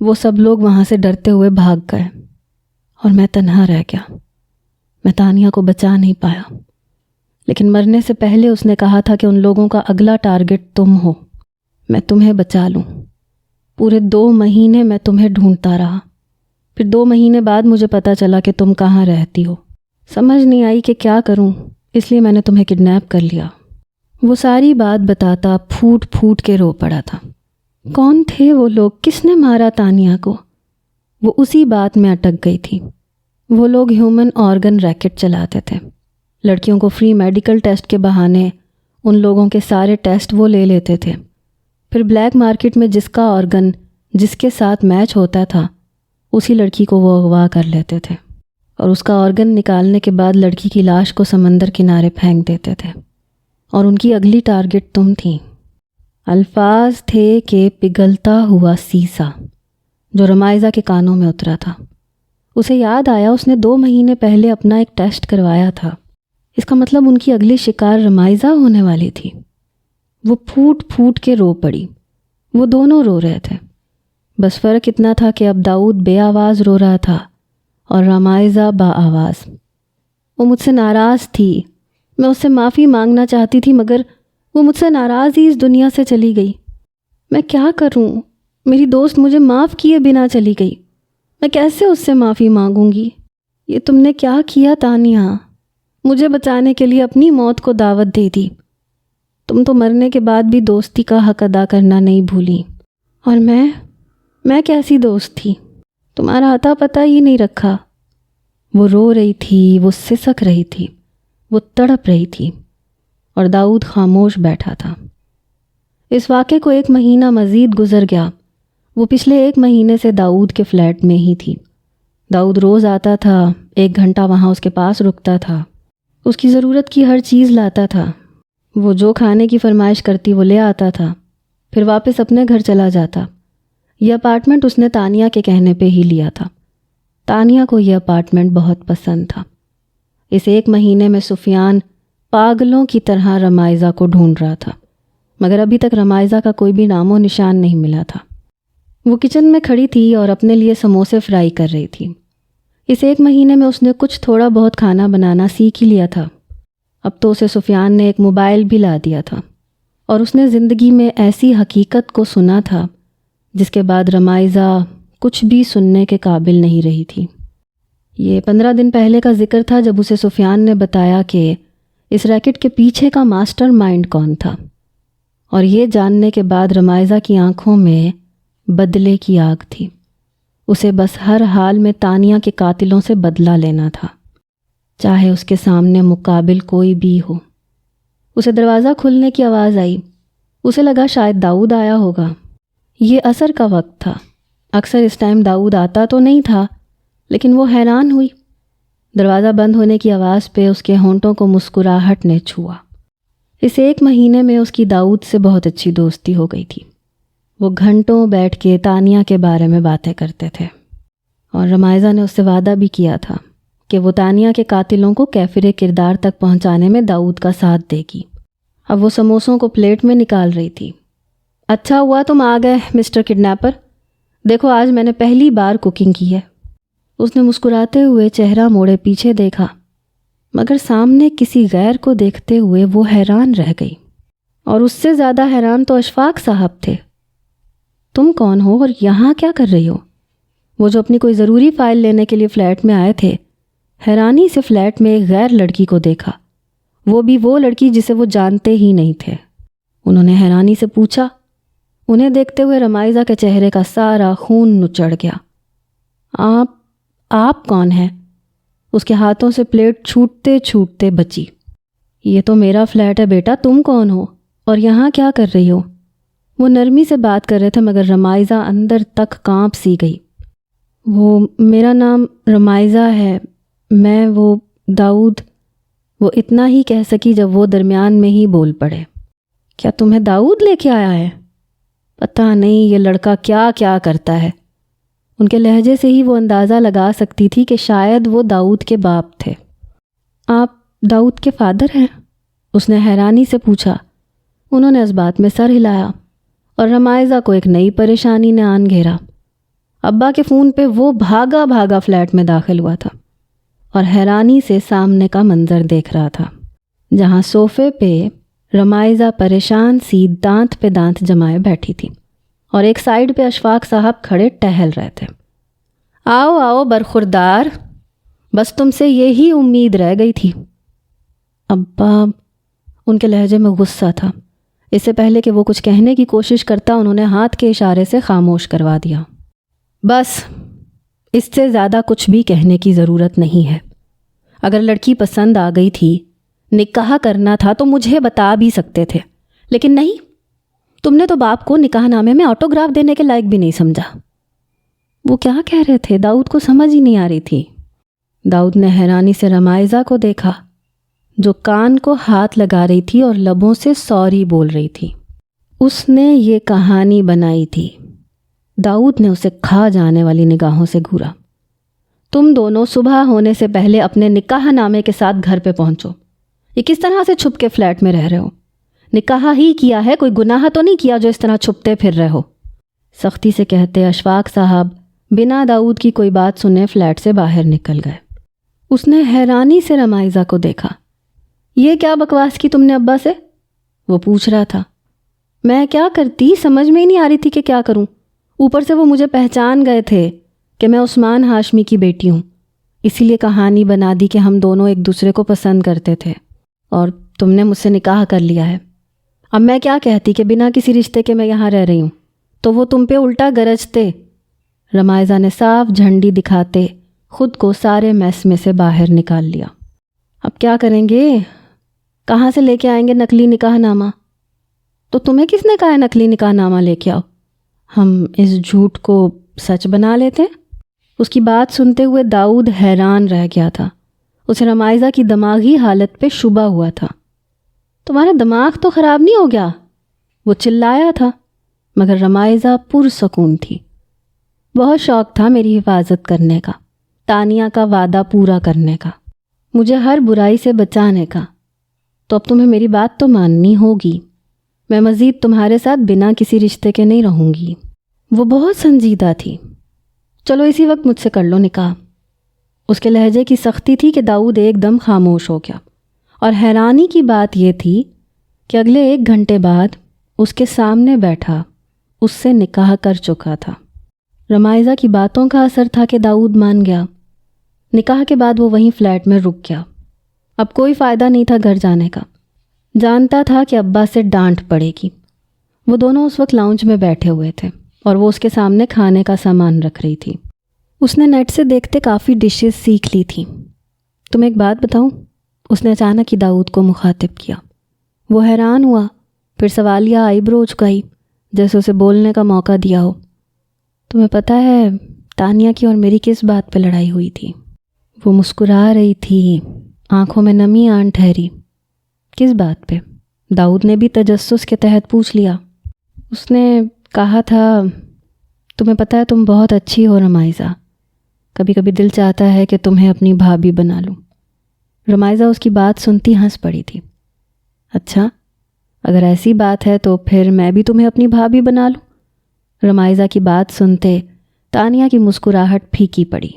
وہ سب لوگ وہاں سے ڈرتے ہوئے بھاگ گئے اور میں تنہا رہ گیا۔ میں تانیہ کو بچا نہیں پایا، لیکن مرنے سے پہلے اس نے کہا تھا کہ ان لوگوں کا اگلا ٹارگٹ تم ہو۔ میں تمہیں بچا لوں۔ پورے 2 مہینے میں تمہیں ڈھونڈتا رہا۔ پھر 2 مہینے بعد مجھے پتہ چلا کہ تم کہاں رہتی ہو۔ سمجھ نہیں آئی کہ کیا کروں، اس لیے میں نے تمہیں کڈنیپ کر لیا۔ وہ ساری بات بتاتا پھوٹ پھوٹ کے رو پڑا تھا۔ کون تھے وہ لوگ؟ کس نے مارا تانیہ کو؟ وہ اسی بات میں اٹک گئی تھی۔ وہ لوگ ہیومن آرگن ریکٹ چلاتے تھے۔ لڑکیوں کو فری میڈیکل ٹیسٹ کے بہانے ان لوگوں کے سارے ٹیسٹ وہ لے لیتے تھے۔ پھر بلیک مارکیٹ میں جس کا آرگن جس کے ساتھ میچ ہوتا تھا اسی لڑکی کو وہ اغوا کر لیتے تھے، اور اس کا آرگن نکالنے کے بعد لڑکی کی لاش کو سمندر کنارے پھینک دیتے تھے، اور ان کی اگلی ٹارگٹ تم تھی۔ الفاظ تھے کہ پگھلتا ہوا سیسا جو رمائزہ کے کانوں میں اترا تھا، اسے یاد آیا اس نے 2 مہینے پہلے اپنا ایک ٹیسٹ کروایا تھا۔ اس کا مطلب ان کی اگلی شکار رمائزہ ہونے والی تھی۔ وہ پھوٹ پھوٹ کے رو پڑی۔ وہ دونوں رو رہے تھے، بس فرق اتنا تھا کہ اب داؤد بے آواز رو رہا تھا اور رمائزہ با آواز۔ وہ مجھ سے ناراض تھی، میں اس سے معافی مانگنا چاہتی تھی، مگر وہ مجھ سے ناراض ہی اس دنیا سے چلی گئی۔ میں کیا کروں؟ میری دوست مجھے معاف کیے بنا چلی گئی، میں کیسے اس سے معافی مانگوں گی؟ یہ تم نے کیا کیا تانیہ؟ مجھے بچانے کے لیے اپنی موت کو دعوت دے دی۔ تم تو مرنے کے بعد بھی دوستی کا حق ادا کرنا نہیں بھولی، اور میں کیسی دوست تھی؟ تمہارا عطا پتہ ہی نہیں رکھا۔ وہ رو رہی تھی، وہ سسک رہی تھی، وہ تڑپ رہی تھی، اور داؤد خاموش بیٹھا تھا۔ اس واقعے کو 1 مہینہ مزید گزر گیا۔ وہ پچھلے 1 مہینے سے داؤد کے فلیٹ میں ہی تھی۔ داؤد روز آتا تھا، 1 گھنٹہ وہاں اس کے پاس رکتا تھا، اس کی ضرورت کی ہر چیز لاتا تھا۔ وہ جو کھانے کی فرمائش کرتی وہ لے آتا تھا، پھر واپس اپنے گھر چلا جاتا۔ یہ اپارٹمنٹ اس نے تانیہ کے کہنے پہ ہی لیا تھا۔ تانیہ کو یہ اپارٹمنٹ بہت پسند تھا۔ اس 1 مہینے میں سفیان پاگلوں کی طرح رمائزہ کو ڈھونڈ رہا تھا، مگر ابھی تک رمائزہ کا کوئی بھی نام و نشان نہیں ملا تھا۔ وہ کچن میں کھڑی تھی اور اپنے لیے سموسے فرائی کر رہی تھی۔ اس 1 مہینے میں اس نے کچھ تھوڑا بہت کھانا بنانا سیکھ ہی لیا تھا۔ اب تو اسے سفیان نے ایک موبائل بھی لا دیا تھا، اور اس نے زندگی میں ایسی حقیقت کو سنا تھا جس کے بعد رمائزہ کچھ بھی سننے کے قابل نہیں رہی تھی۔ یہ 15 دن پہلے کا ذکر تھا جب اسے سفیان نے بتایا کہ اس ریکٹ کے پیچھے کا ماسٹر مائنڈ کون تھا، اور یہ جاننے کے بعد رمائزہ کی آنکھوں میں بدلے کی آگ تھی۔ اسے بس ہر حال میں تانیہ کے قاتلوں سے بدلہ لینا تھا، چاہے اس کے سامنے مقابل کوئی بھی ہو۔ اسے دروازہ کھلنے کی آواز آئی۔ اسے لگا شاید داؤد آیا ہوگا۔ یہ عصر کا وقت تھا، اکثر اس ٹائم داؤد آتا تو نہیں تھا، لیکن وہ حیران ہوئی۔ دروازہ بند ہونے کی آواز پہ اس کے ہونٹوں کو مسکراہٹ نے چھوا۔ اس 1 مہینے میں اس کی داؤد سے بہت اچھی دوستی ہو گئی تھی۔ وہ گھنٹوں بیٹھ کے تانیہ کے بارے میں باتیں کرتے تھے، اور رمائزہ نے اس سے وعدہ بھی کیا تھا کہ وہ تانیہ کے قاتلوں کو کیفر کردار تک پہنچانے میں داؤد کا ساتھ دے گی۔ اب وہ سموسوں کو پلیٹ میں نکال رہی تھی۔ اچھا ہوا تم آ گئے مسٹر کڈنیپر، دیکھو آج میں نے پہلی بار کوکنگ کی ہے۔ اس نے مسکراتے ہوئے چہرہ موڑے پیچھے دیکھا، مگر سامنے کسی غیر کو دیکھتے ہوئے وہ حیران رہ گئی، اور اس سے زیادہ حیران تو اشفاق صاحب تھے۔ تم کون ہو اور یہاں کیا کر رہی ہو؟ وہ جو اپنی کوئی ضروری فائل لینے کے لیے فلیٹ میں آئے تھے، حیرانی سے فلیٹ میں ایک غیر لڑکی کو دیکھا، وہ بھی وہ لڑکی جسے وہ جانتے ہی نہیں تھے۔ انہوں نے حیرانی سے پوچھا۔ انہیں دیکھتے ہوئے رمائزہ کے چہرے کا سارا خون نچڑ گیا۔ آپ کون ہیں؟ اس کے ہاتھوں سے پلیٹ چھوٹتے چھوٹتے بچی۔ یہ تو میرا فلیٹ ہے بیٹا، تم کون ہو اور یہاں کیا کر رہی ہو؟ وہ نرمی سے بات کر رہے تھے، مگر رمائزہ اندر تک کانپ سی گئی۔ وہ میرا نام رمائزہ ہے، میں وہ داؤد، وہ اتنا ہی کہہ سکی جب وہ درمیان میں ہی بول پڑے۔ کیا تمہیں داؤد لے کے آیا ہے؟ پتہ نہیں یہ لڑکا کیا کیا کرتا ہے۔ ان کے لہجے سے ہی وہ اندازہ لگا سکتی تھی کہ شاید وہ داؤد کے باپ تھے۔ آپ داؤد کے فادر ہیں؟ اس نے حیرانی سے پوچھا۔ انہوں نے اس بات میں سر ہلایا، اور رمائزہ کو ایک نئی پریشانی نے آن گھیرا۔ ابا کے فون پہ وہ بھاگا بھاگا فلیٹ میں داخل ہوا تھا، اور حیرانی سے سامنے کا منظر دیکھ رہا تھا، جہاں صوفے پہ رمائزہ پریشان سی دانت پہ دانت جمائے بیٹھی تھی، اور ایک سائیڈ پہ اشفاق صاحب کھڑے ٹہل رہے تھے۔ آؤ آؤ برخوردار، بس تم سے یہی امید رہ گئی تھی۔ ابا، ان کے لہجے میں غصہ تھا۔ اس سے پہلے کہ وہ کچھ کہنے کی کوشش کرتا، انہوں نے ہاتھ کے اشارے سے خاموش کروا دیا۔ بس اس سے زیادہ کچھ بھی کہنے کی ضرورت نہیں ہے۔ اگر لڑکی پسند آ گئی تھی، نکاح کرنا تھا تو مجھے بتا بھی سکتے تھے، لیکن نہیں، تم نے تو باپ کو نکاح نامے میں آٹوگراف دینے کے لائق بھی نہیں سمجھا۔ وہ کیا کہہ رہے تھے؟ داؤد کو سمجھ ہی نہیں آ رہی تھی۔ داؤد نے حیرانی سے رمائزہ کو دیکھا، جو کان کو ہاتھ لگا رہی تھی اور لبوں سے سوری بول رہی تھی۔ اس نے یہ کہانی بنائی تھی۔ داؤد نے اسے کھا جانے والی نگاہوں سے گھورا۔ تم دونوں صبح ہونے سے پہلے اپنے نکاح نامے کے ساتھ گھر پہ پہنچو۔ یہ کس طرح سے چھپ کے فلیٹ میں رہ رہے ہو؟ نکاح ہی کیا ہے، کوئی گناہ تو نہیں کیا جو اس طرح چھپتے پھر رہے ہو؟ سختی سے کہتے اشفاق صاحب بنا داؤد کی کوئی بات سنے فلیٹ سے باہر نکل گئے۔ اس نے حیرانی سے رمائزہ کو دیکھا۔ یہ کیا بکواس کی تم نے ابا سے؟ وہ پوچھ رہا تھا۔ میں کیا کرتی، سمجھ میں ہی نہیں آ رہی تھی کہ کیا کروں۔ اوپر سے وہ مجھے پہچان گئے تھے کہ میں عثمان ہاشمی کی بیٹی ہوں، اسی لیے کہانی بنا دی کہ ہم دونوں ایک دوسرے کو پسند کرتے تھے اور تم نے مجھ سے نکاح کر لیا ہے۔ اب میں کیا کہتی کہ بنا کسی رشتے کے میں یہاں رہ رہی ہوں، تو وہ تم پہ الٹا گرجتے۔ رمائزہ نے صاف جھنڈی دکھاتے خود کو سارے میس میں سے باہر نکال لیا۔ اب کیا کریں گے؟ کہاں سے لے کے آئیں گے نقلی نکاح نامہ؟ تو تمہیں کس نے کہا ہے نقلی نکاح نامہ لے کے آؤ؟ ہم اس جھوٹ کو سچ بنا لیتے۔ اس کی بات سنتے ہوئے داؤد حیران رہ گیا تھا۔ اسے رمائزہ کی دماغی حالت پہ شبہ ہوا تھا۔ تمہارا دماغ تو خراب نہیں ہو گیا؟ وہ چلایا تھا، مگر رمائزہ پرسکون تھی۔ بہت شوق تھا میری حفاظت کرنے کا، تانیہ کا وعدہ پورا کرنے کا، مجھے ہر برائی سے بچانے کا۔ تو اب تمہیں میری بات تو ماننی ہوگی۔ میں مزید تمہارے ساتھ بنا کسی رشتے کے نہیں رہوں گی۔ وہ بہت سنجیدہ تھی۔ چلو اسی وقت مجھ سے کر لو نکاح۔ اس کے لہجے کی سختی تھی کہ داؤد ایک دم خاموش ہو گیا، اور حیرانی کی بات یہ تھی کہ اگلے 1 گھنٹے بعد اس کے سامنے بیٹھا اس سے نکاح کر چکا تھا۔ رمائزہ کی باتوں کا اثر تھا کہ داؤد مان گیا۔ نکاح کے بعد وہ وہیں فلیٹ میں رک گیا۔ اب کوئی فائدہ نہیں تھا گھر جانے کا، جانتا تھا کہ ابا سے ڈانٹ پڑے گی۔ وہ دونوں اس وقت لاؤنج میں بیٹھے ہوئے تھے اور وہ اس کے سامنے کھانے کا سامان رکھ رہی تھی۔ اس نے نیٹ سے دیکھتے کافی ڈشز سیکھ لی تھی۔ تمہیں ایک بات بتاؤں؟ اس نے اچانک ہی داؤد کو مخاطب کیا۔ وہ حیران ہوا، پھر سوالیہ آئی برو چکائی جیسے اسے بولنے کا موقع دیا ہو۔ تمہیں پتہ ہے تانیہ کی اور میری کس بات پہ لڑائی ہوئی تھی؟ وہ مسکرا رہی تھی، آنکھوں میں نمی آن ٹھہری۔ کس بات پہ؟ داؤد نے بھی تجسس کے تحت پوچھ لیا۔ اس نے کہا تھا تمہیں پتہ ہے تم بہت اچھی ہو رمائزہ، کبھی کبھی دل چاہتا ہے کہ تمہیں اپنی بھابھی بنا لوں۔ رمائزہ اس کی بات سنتی ہنس پڑی تھی۔ اچھا، اگر ایسی بات ہے تو پھر میں بھی تمہیں اپنی بھابھی بنا لوں۔ رمائزہ کی بات سنتے تانیہ کی مسکراہٹ پھیکی پڑی۔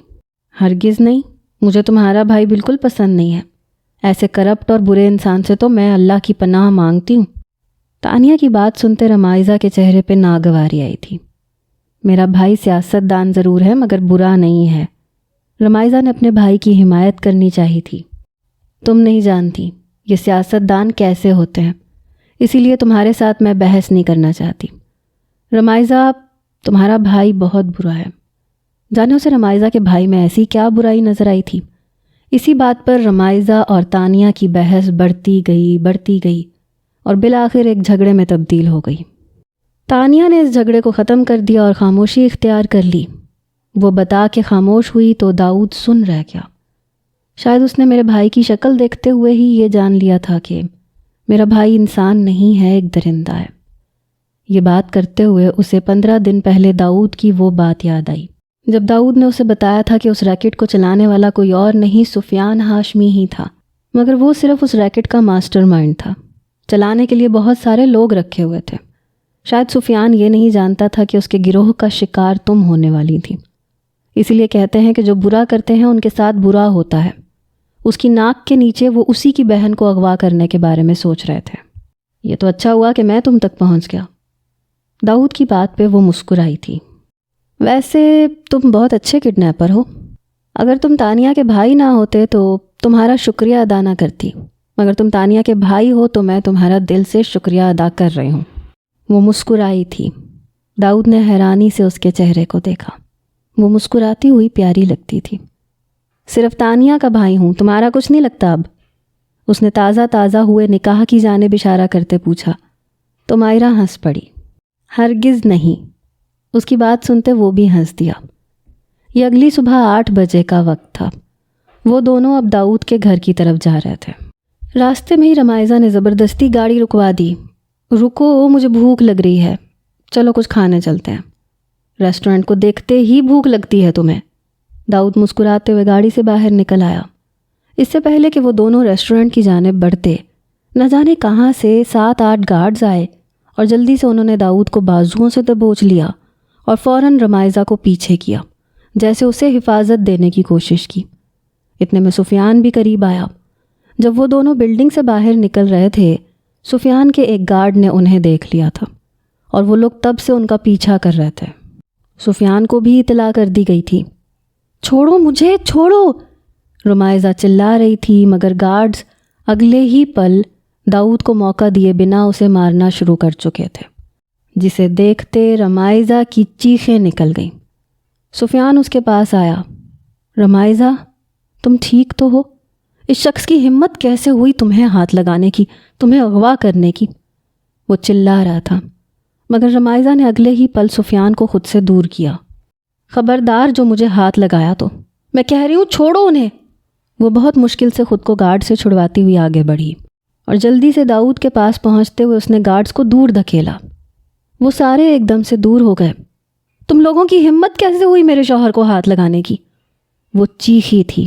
ہرگز نہیں، مجھے تمہارا بھائی بالکل پسند نہیں ہے۔ ایسے کرپٹ اور برے انسان سے تو میں اللہ کی پناہ مانگتی ہوں۔ تانیہ کی بات سنتے رمائزہ کے چہرے پہ ناگواری آئی تھی۔ میرا بھائی سیاست دان ضرور ہے مگر برا نہیں ہے۔ رمائزہ نے اپنے بھائی کی حمایت کرنی چاہی تھی۔ تم نہیں جانتی یہ سیاست دان کیسے ہوتے ہیں، اسی لیے تمہارے ساتھ میں بحث نہیں کرنا چاہتی۔ رمائزہ، تمہارا بھائی بہت برا ہے۔ جانے اسے رمائزہ کے بھائی میں ایسی کیا برائی نظر آئی تھی؟ اسی بات پر رمائزہ اور تانیہ کی بحث بڑھتی گئی اور بالآخر ایک جھگڑے میں تبدیل ہو گئی۔ تانیہ نے اس جھگڑے کو ختم کر دیا اور خاموشی اختیار کر لی۔ وہ بتا کے خاموش ہوئی تو داؤد سن رہ گیا۔ شاید اس نے میرے بھائی کی شکل دیکھتے ہوئے ہی یہ جان لیا تھا کہ میرا بھائی انسان نہیں ہے، ایک درندہ ہے۔ یہ بات کرتے ہوئے اسے 15 دن پہلے داؤد کی وہ بات یاد آئی جب داؤد نے اسے بتایا تھا کہ اس ریکٹ کو چلانے والا کوئی اور نہیں سفیان ہاشمی ہی تھا، مگر وہ صرف اس ریکٹ کا ماسٹر مائنڈ تھا۔ چلانے کے لیے بہت سارے لوگ رکھے ہوئے تھے۔ شاید سفیان یہ نہیں جانتا تھا کہ اس کے گروہ کا شکار تم ہونے والی تھی۔ اسی لیے کہتے ہیں کہ جو برا کرتے ہیں ان کے ساتھ برا ہوتا ہے۔ اس کی ناک کے نیچے وہ اسی کی بہن کو اغوا کرنے کے بارے میں سوچ رہے تھے۔ یہ تو اچھا ہوا کہ میں تم تک پہنچ گیا۔ داؤد کی بات پہ وہ مسکرائی تھی۔ ویسے تم بہت اچھے کڈنیپر ہو۔ اگر تم تانیہ کے بھائی نہ ہوتے تو تمہارا شکریہ ادا نہ کرتی، مگر تم تانیہ کے بھائی ہو تو میں تمہارا دل سے شکریہ ادا کر رہی ہوں۔ وہ مسکرائی تھی۔ داؤد نے حیرانی سے اس کے چہرے کو دیکھا۔ وہ مسکراتی ہوئی پیاری لگتی تھی۔ صرف تانیہ کا بھائی ہوں، تمہارا کچھ نہیں لگتا اب؟ اس نے تازہ ہوئے نکاح کی جانب اشارہ کرتے پوچھا تو مائرہ ہنس پڑی۔ ہرگز نہیں۔ اس کی بات سنتے وہ بھی ہنس دیا۔ یہ اگلی صبح 8 بجے کا وقت تھا۔ وہ دونوں اب داؤد کے گھر کی طرف جا رہے تھے۔ راستے میں ہی رمائزہ نے زبردستی گاڑی رکوا دی۔ رکو، مجھے بھوک لگ رہی ہے، چلو کچھ کھانے چلتے ہیں۔ ریسٹورنٹ کو دیکھتے ہی بھوک لگتی ہے تمہیں؟ داؤد مسکراتے ہوئے گاڑی سے باہر نکل آیا۔ اس سے پہلے کہ وہ دونوں ریسٹورنٹ کی جانب بڑھتے، نہ جانے کہاں سے 7-8 گارڈز آئے اور جلدی سے انہوں نے داؤد کو بازوؤں سے دبوچ لیا اور فوراً رمائزہ کو پیچھے کیا، جیسے اسے حفاظت دینے کی کوشش کی۔ اتنے میں سفیان بھی قریب آیا۔ جب وہ دونوں بلڈنگ سے باہر نکل رہے تھے، سفیان کے ایک گارڈ نے انہیں دیکھ لیا تھا اور وہ لوگ تب سے ان کا پیچھا کر رہے تھے۔ سفیان کو بھی اطلاع کر دی گئی تھی۔ چھوڑو مجھے، چھوڑو، رمائزہ چلا رہی تھی، مگر گارڈز اگلے ہی پل داؤد کو موقع دیے بنا اسے مارنا شروع کر چکے تھے، جسے دیکھتے رمائزہ کی چیخیں نکل گئیں۔ سفیان اس کے پاس آیا۔ رمائزہ، تم ٹھیک تو ہو؟ اس شخص کی ہمت کیسے ہوئی تمہیں ہاتھ لگانے کی، تمہیں اغوا کرنے کی؟ وہ چلا رہا تھا، مگر رمائزہ نے اگلے ہی پل سفیان کو خود سے دور کیا۔ خبردار جو مجھے ہاتھ لگایا تو، میں کہہ رہی ہوں چھوڑو انہیں۔ وہ بہت مشکل سے خود کو گارڈ سے چھڑواتی ہوئی آگے بڑھی اور جلدی سے داؤد کے پاس پہنچتے ہوئے اس نے گارڈز کو دور دھکیلا۔ وہ سارے ایک دم سے دور ہو گئے۔ تم لوگوں کی ہمت کیسے ہوئی میرے شوہر کو ہاتھ لگانے کی؟ وہ چیخی تھی۔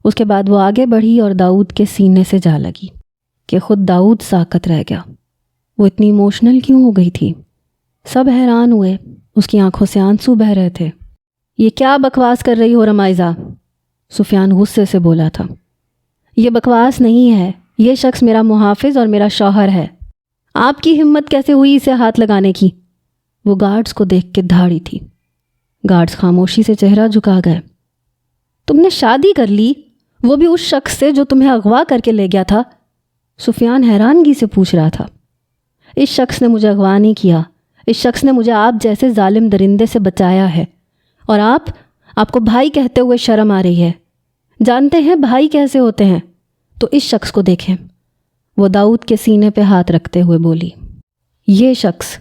اس کے بعد وہ آگے بڑھی اور داؤد کے سینے سے جا لگی کہ خود داؤد ساکت رہ گیا۔ وہ اتنی ایموشنل کیوں ہو گئی تھی؟ سب حیران ہوئے، اس کی آنکھوں سے آنسو بہہ رہے تھے۔ یہ کیا بکواس کر رہی ہو رمائزہ؟ سفیان غصے سے بولا تھا۔ یہ بکواس نہیں ہے، یہ شخص میرا محافظ اور میرا شوہر ہے۔ آپ کی ہمت کیسے ہوئی اسے ہاتھ لگانے کی؟ وہ گارڈز کو دیکھ کے دھاڑی تھی۔ گارڈز خاموشی سے چہرہ جھکا گئے۔ تم نے شادی کر لی، وہ بھی اس شخص سے جو تمہیں اغوا کر کے لے گیا تھا؟ سفیان حیرانگی سے پوچھ رہا تھا۔ اس شخص نے مجھے اغوا نہیں کیا، اس شخص نے مجھے آپ جیسے ظالم درندے سے بچایا ہے، اور آپ کو بھائی کہتے ہوئے شرم آ رہی ہے۔ جانتے ہیں بھائی کیسے ہوتے ہیں؟ تو اس شخص کو دیکھیں۔ وہ داؤد کے سینے پہ ہاتھ رکھتے ہوئے بولی، یہ شخص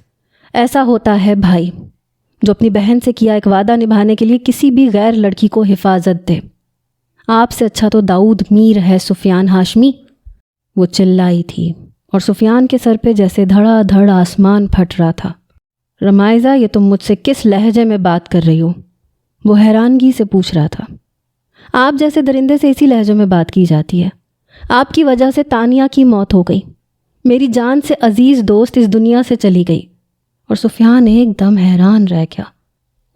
ایسا ہوتا ہے بھائی، جو اپنی بہن سے کیا ایک وعدہ نبھانے کے لیے کسی بھی غیر لڑکی کو حفاظت دے۔ آپ سے اچھا تو داؤد میر ہے سفیان ہاشمی۔ وہ چلائی تھی اور سفیان کے سر پہ جیسے دھڑا دھڑ آسمان پھٹ رہا تھا۔ رمائزہ، یہ تم مجھ سے کس لہجے میں بات کر رہی ہو؟ وہ حیرانگی سے پوچھ رہا تھا۔ آپ جیسے درندے سے اسی لہجے میں بات کی جاتی ہے۔ آپ کی وجہ سے تانیہ کی موت ہو گئی، میری جان سے عزیز دوست اس دنیا سے چلی گئی۔ اور سفیان ایک دم حیران رہ گیا۔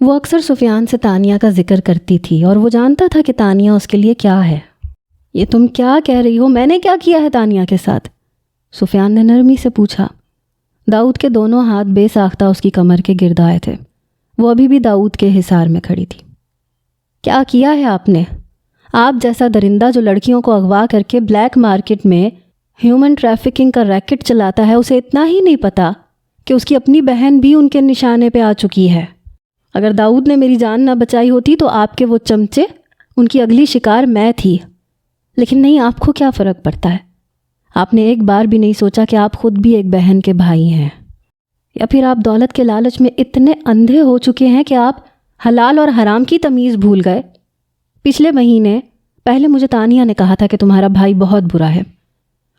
وہ اکثر سفیان سے تانیہ کا ذکر کرتی تھی اور وہ جانتا تھا کہ تانیہ اس کے لیے کیا ہے۔ یہ تم کیا کہہ رہی ہو؟ میں نے کیا کیا ہے تانیہ کے ساتھ؟ سفیان نے نرمی سے پوچھا۔ داؤد کے دونوں ہاتھ بے ساختہ اس کی کمر کے گرد آئے تھے۔ وہ ابھی بھی داؤد کے حصار میں کھڑی تھی۔ کیا کیا ہے آپ نے؟ آپ جیسا درندہ جو لڑکیوں کو اغوا کر کے بلیک مارکیٹ میں ہیومن ٹریفکنگ کا ریکٹ چلاتا ہے، اسے اتنا ہی نہیں پتا کہ اس کی اپنی بہن بھی ان کے نشانے پہ آ چکی ہے۔ اگر داؤد نے میری جان نہ بچائی ہوتی تو آپ کے وہ چمچے، ان کی اگلی شکار میں تھی۔ لیکن نہیں، آپ کو کیا فرق پڑتا ہے؟ آپ نے ایک بار بھی نہیں سوچا کہ آپ خود بھی ایک بہن کے بھائی ہیں، یا پھر آپ دولت کے لالچ میں اتنے اندھے ہو چکے ہیں کہ آپ حلال اور حرام کی تمیز بھول گئے۔ پچھلے مہینے پہلے مجھے تانیہ نے کہا تھا کہ تمہارا بھائی بہت برا ہے،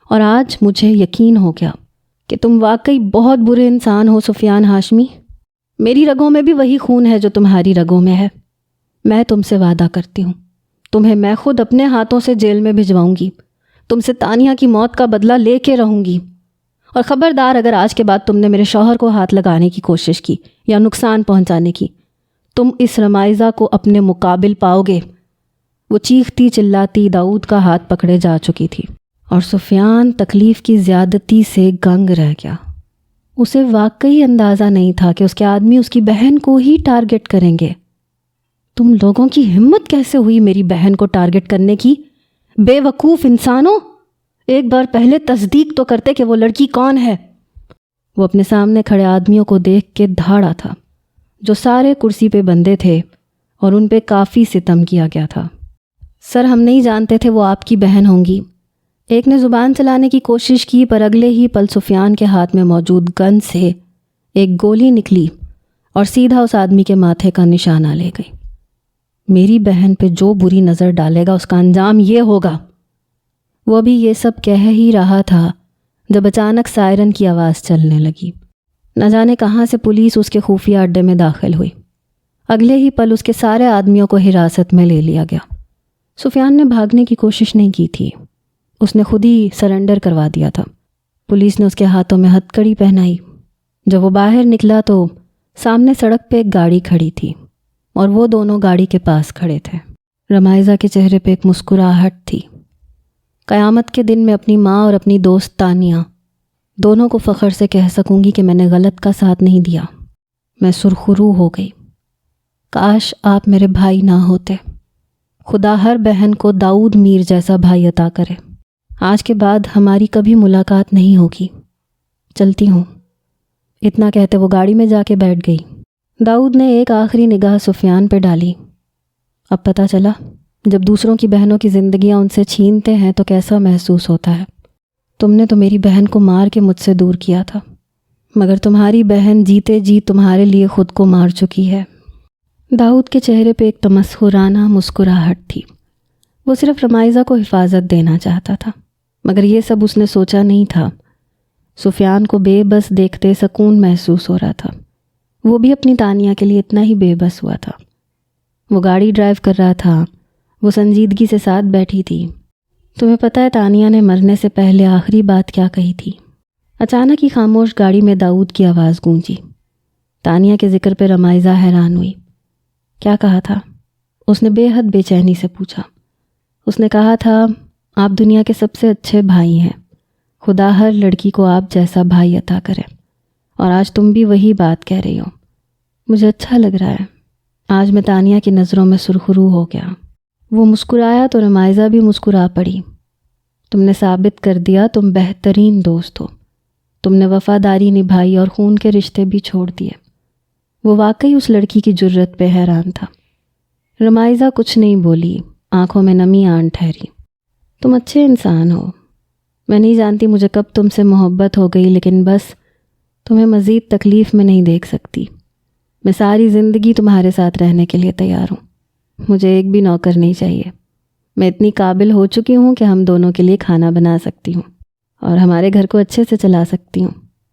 اور آج مجھے یقین ہو گیا کہ تم واقعی بہت برے انسان ہو سفیان ہاشمی۔ میری رگوں میں بھی وہی خون ہے جو تمہاری رگوں میں ہے۔ میں تم سے وعدہ کرتی ہوں، تمہیں میں خود اپنے ہاتھوں سے جیل میں بھجواؤں گی، تم سے تانیہ کی موت کا بدلہ لے کے رہوں گی۔ اور خبردار، اگر آج کے بعد تم نے میرے شوہر کو ہاتھ لگانے کی کوشش کی یا نقصان پہنچانے کی، تم اس رمائزہ کو اپنے مقابل پاؤ گے۔ وہ چیختی چلاتی داؤد کا ہاتھ پکڑے جا چکی تھی، اور سفیان تکلیف کی زیادتی سے گنگ رہ گیا۔ اسے واقعی اندازہ نہیں تھا کہ اس کے آدمی اس کی بہن کو ہی ٹارگٹ کریں گے۔ تم لوگوں کی ہمت کیسے ہوئی میری بہن کو ٹارگٹ کرنے کی؟ بے وقوف انسانوں، ایک بار پہلے تصدیق تو کرتے کہ وہ لڑکی کون ہے۔ وہ اپنے سامنے کھڑے آدمیوں کو دیکھ کے دھاڑا تھا، جو سارے کرسی پہ بندھے تھے اور ان پہ کافی ستم کیا گیا تھا۔ سر، ہم نہیں جانتے تھے وہ آپ کی بہن ہوں گی۔ ایک نے زبان چلانے کی کوشش کی، پر اگلے ہی پل سفیان کے ہاتھ میں موجود گن سے ایک گولی نکلی اور سیدھا اس آدمی کے ماتھے کا نشانہ لے گئی۔ میری بہن پہ جو بری نظر ڈالے گا اس کا انجام یہ ہوگا۔ وہ بھی یہ سب کہہ ہی رہا تھا جب اچانک سائرن کی آواز چلنے لگی۔ نہ جانے کہاں سے پولیس اس کے خفیہ اڈے میں داخل ہوئی۔ اگلے ہی پل اس کے سارے آدمیوں کو حراست میں لے لیا گیا۔ سفیان نے بھاگنے کی کوشش نہیں کی تھی، اس نے خود ہی سرنڈر کروا دیا تھا۔ پولیس نے اس کے ہاتھوں میں ہتھ کڑی پہنائی۔ جب وہ باہر نکلا تو سامنے سڑک پہ ایک گاڑی کھڑی تھی اور وہ دونوں گاڑی کے پاس کھڑے تھے۔ رمائزہ کے چہرے پہ ایک مسکراہٹ تھی۔ قیامت کے دن میں اپنی ماں اور اپنی دوست تانیہ دونوں کو فخر سے کہہ سکوں گی کہ میں نے غلط کا ساتھ نہیں دیا۔ میں سرخرو ہو گئی۔ کاش آپ میرے بھائی نہ ہوتے۔ خدا ہر بہن کو داؤد میر جیسا بھائی عطا کرے۔ آج کے بعد ہماری کبھی ملاقات نہیں ہوگی۔ چلتی ہوں۔ اتنا کہتے وہ گاڑی میں جا کے بیٹھ گئی۔ داؤد نے ایک آخری نگاہ سفیان پہ ڈالی۔ اب پتہ چلا جب دوسروں کی بہنوں کی زندگیاں ان سے چھینتے ہیں تو کیسا محسوس ہوتا ہے۔ تم نے تو میری بہن کو مار کے مجھ سے دور کیا تھا، مگر تمہاری بہن جیتے جی تمہارے لیے خود کو مار چکی ہے۔ داؤد کے چہرے پہ ایک تمسخرانہ مسکراہٹ تھی۔ وہ صرف رمائزہ کو حفاظت دینا چاہتا تھا، مگر یہ سب اس نے سوچا نہیں تھا۔ سفیان کو بے بس دیکھتے سکون محسوس ہو رہا تھا۔ وہ بھی اپنی تانیہ کے لیے اتنا ہی بے بس ہوا تھا۔ وہ گاڑی ڈرائیو کر رہا تھا۔ وہ سنجیدگی سے ساتھ بیٹھی تھی۔ تمہیں پتہ ہے تانیہ نے مرنے سے پہلے آخری بات کیا کہی تھی؟ اچانک ہی خاموش گاڑی میں داؤد کی آواز گونجی۔ تانیہ کے ذکر پہ رمائزہ حیران ہوئی۔ کیا کہا تھا؟ اس نے بے حد بے چینی سے پوچھا۔ اس نے کہا تھا آپ دنیا کے سب سے اچھے بھائی ہیں، خدا ہر لڑکی کو آپ جیسا بھائی عطا کرے، اور آج تم بھی وہی بات کہہ رہی ہو۔ مجھے اچھا لگ رہا ہے۔ آج میں تانیہ کی نظروں میں سرخرو ہو گیا۔ وہ مسکرایا تو رمائزہ بھی مسکرا پڑی۔ تم نے ثابت کر دیا تم بہترین دوست ہو۔ تم نے وفاداری نبھائی اور خون کے رشتے بھی چھوڑ دیے۔ وہ واقعی اس لڑکی کی جرت پہ حیران تھا۔ رمائزہ کچھ نہیں بولی، آنکھوں میں نمی آن ٹھہری۔ تم اچھے انسان ہو۔ میں نہیں جانتی مجھے کب تم سے محبت ہو گئی، لیکن بس تمہیں مزید تکلیف میں نہیں دیکھ سکتی۔ میں ساری زندگی تمہارے ساتھ رہنے کے لیے تیار ہوں۔ مجھے ایک بھی نوکر نہیں چاہیے۔ میں اتنی قابل ہو چکی ہوں کہ ہم دونوں کے لیے کھانا بنا سکتی ہوں اور ہمارے گھر کو اچھے سے چلا سکتی ہوں،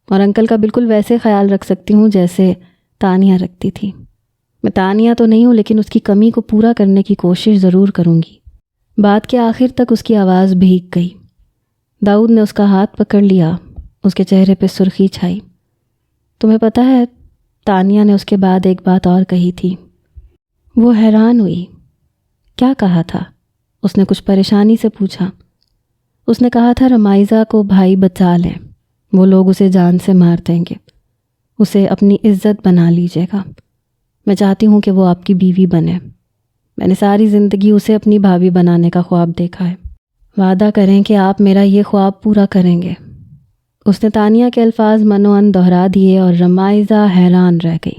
اور انکل کا بالکل ویسے خیال رکھ سکتی ہوں جیسے تانیہ رکھتی تھی۔ میں تانیہ تو نہیں ہوں، لیکن اس کی کمی کو پورا کرنے کی کوشش ضرور کروں گی۔ بات کے آخر تک اس کی آواز بھیگ گئی۔ داؤد نے اس کا ہاتھ پکڑ لیا۔ اس کے چہرے پہ سرخی چھائی۔ تمہیں پتہ ہے تانیہ نے اس کے بعد ایک بات اور کہی تھی۔ وہ حیران ہوئی۔ کیا کہا تھا؟ اس نے کچھ پریشانی سے پوچھا۔ اس نے کہا تھا رمائزہ کو بھائی بچا لیں، وہ لوگ اسے جان سے مار دیں گے، اسے اپنی عزت بنا لیجیے گا۔ میں چاہتی ہوں کہ وہ آپ کی بیوی بنے۔ میں نے ساری زندگی اسے اپنی بھابھی بنانے کا خواب دیکھا ہے۔ وعدہ کریں کہ آپ میرا یہ خواب پورا کریں گے۔ اس نے تانیہ کے الفاظ منوان دہرا دیے اور رمائزہ حیران رہ گئی۔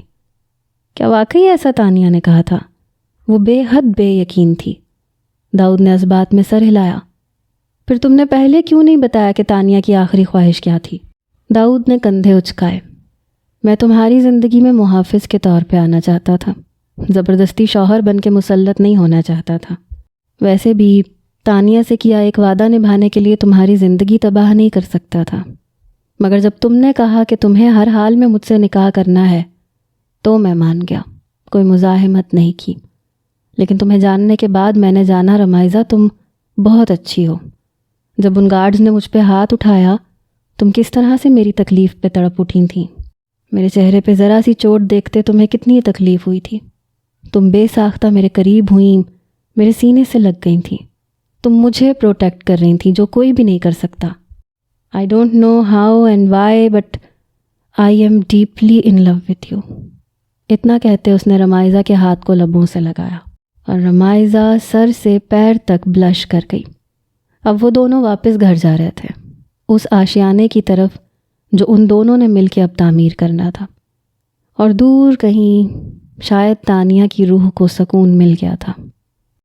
کیا واقعی ایسا تانیہ نے کہا تھا؟ وہ بے حد بے یقین تھی۔ داؤد نے اس بات میں سر ہلایا۔ پھر تم نے پہلے کیوں نہیں بتایا کہ تانیہ کی آخری خواہش کیا تھی؟ داؤد نے کندھے اچکائے۔ میں تمہاری زندگی میں محافظ کے طور پہ آنا چاہتا تھا، زبردستی شوہر بن کے مسلط نہیں ہونا چاہتا تھا۔ ویسے بھی تانیہ سے کیا ایک وعدہ نبھانے کے لیے تمہاری زندگی تباہ نہیں کر سکتا تھا، مگر جب تم نے کہا کہ تمہیں ہر حال میں مجھ سے نکاح کرنا ہے تو میں مان گیا، کوئی مزاحمت نہیں کی۔ لیکن تمہیں جاننے کے بعد میں نے جانا رمائزہ تم بہت اچھی ہو۔ جب ان گارڈز نے مجھ پہ ہاتھ اٹھایا تم کس طرح سے میری تکلیف پہ تڑپ اٹھی تھیں۔ میرے چہرے پہ ذرا سی چوٹ دیکھتے تمہیں کتنی تکلیف ہوئی تھی۔ تم بے ساختہ میرے قریب ہوئیں، میرے سینے سے لگ گئی تھیں۔ تم مجھے پروٹیکٹ کر رہی تھیں جو کوئی بھی نہیں کر سکتا۔ I don't know how and why but I am deeply in love with you۔ اتنا کہتے اس نے رمائزہ کے ہاتھ کو لبوں سے لگایا اور رمائزہ سر سے پیر تک بلش کر گئی۔ اب وہ دونوں واپس گھر جا رہے تھے، اس آشیانے کی طرف جو ان دونوں نے مل کے اب تعمیر کرنا تھا، اور دور کہیں شاید تانیہ کی روح کو سکون مل گیا تھا۔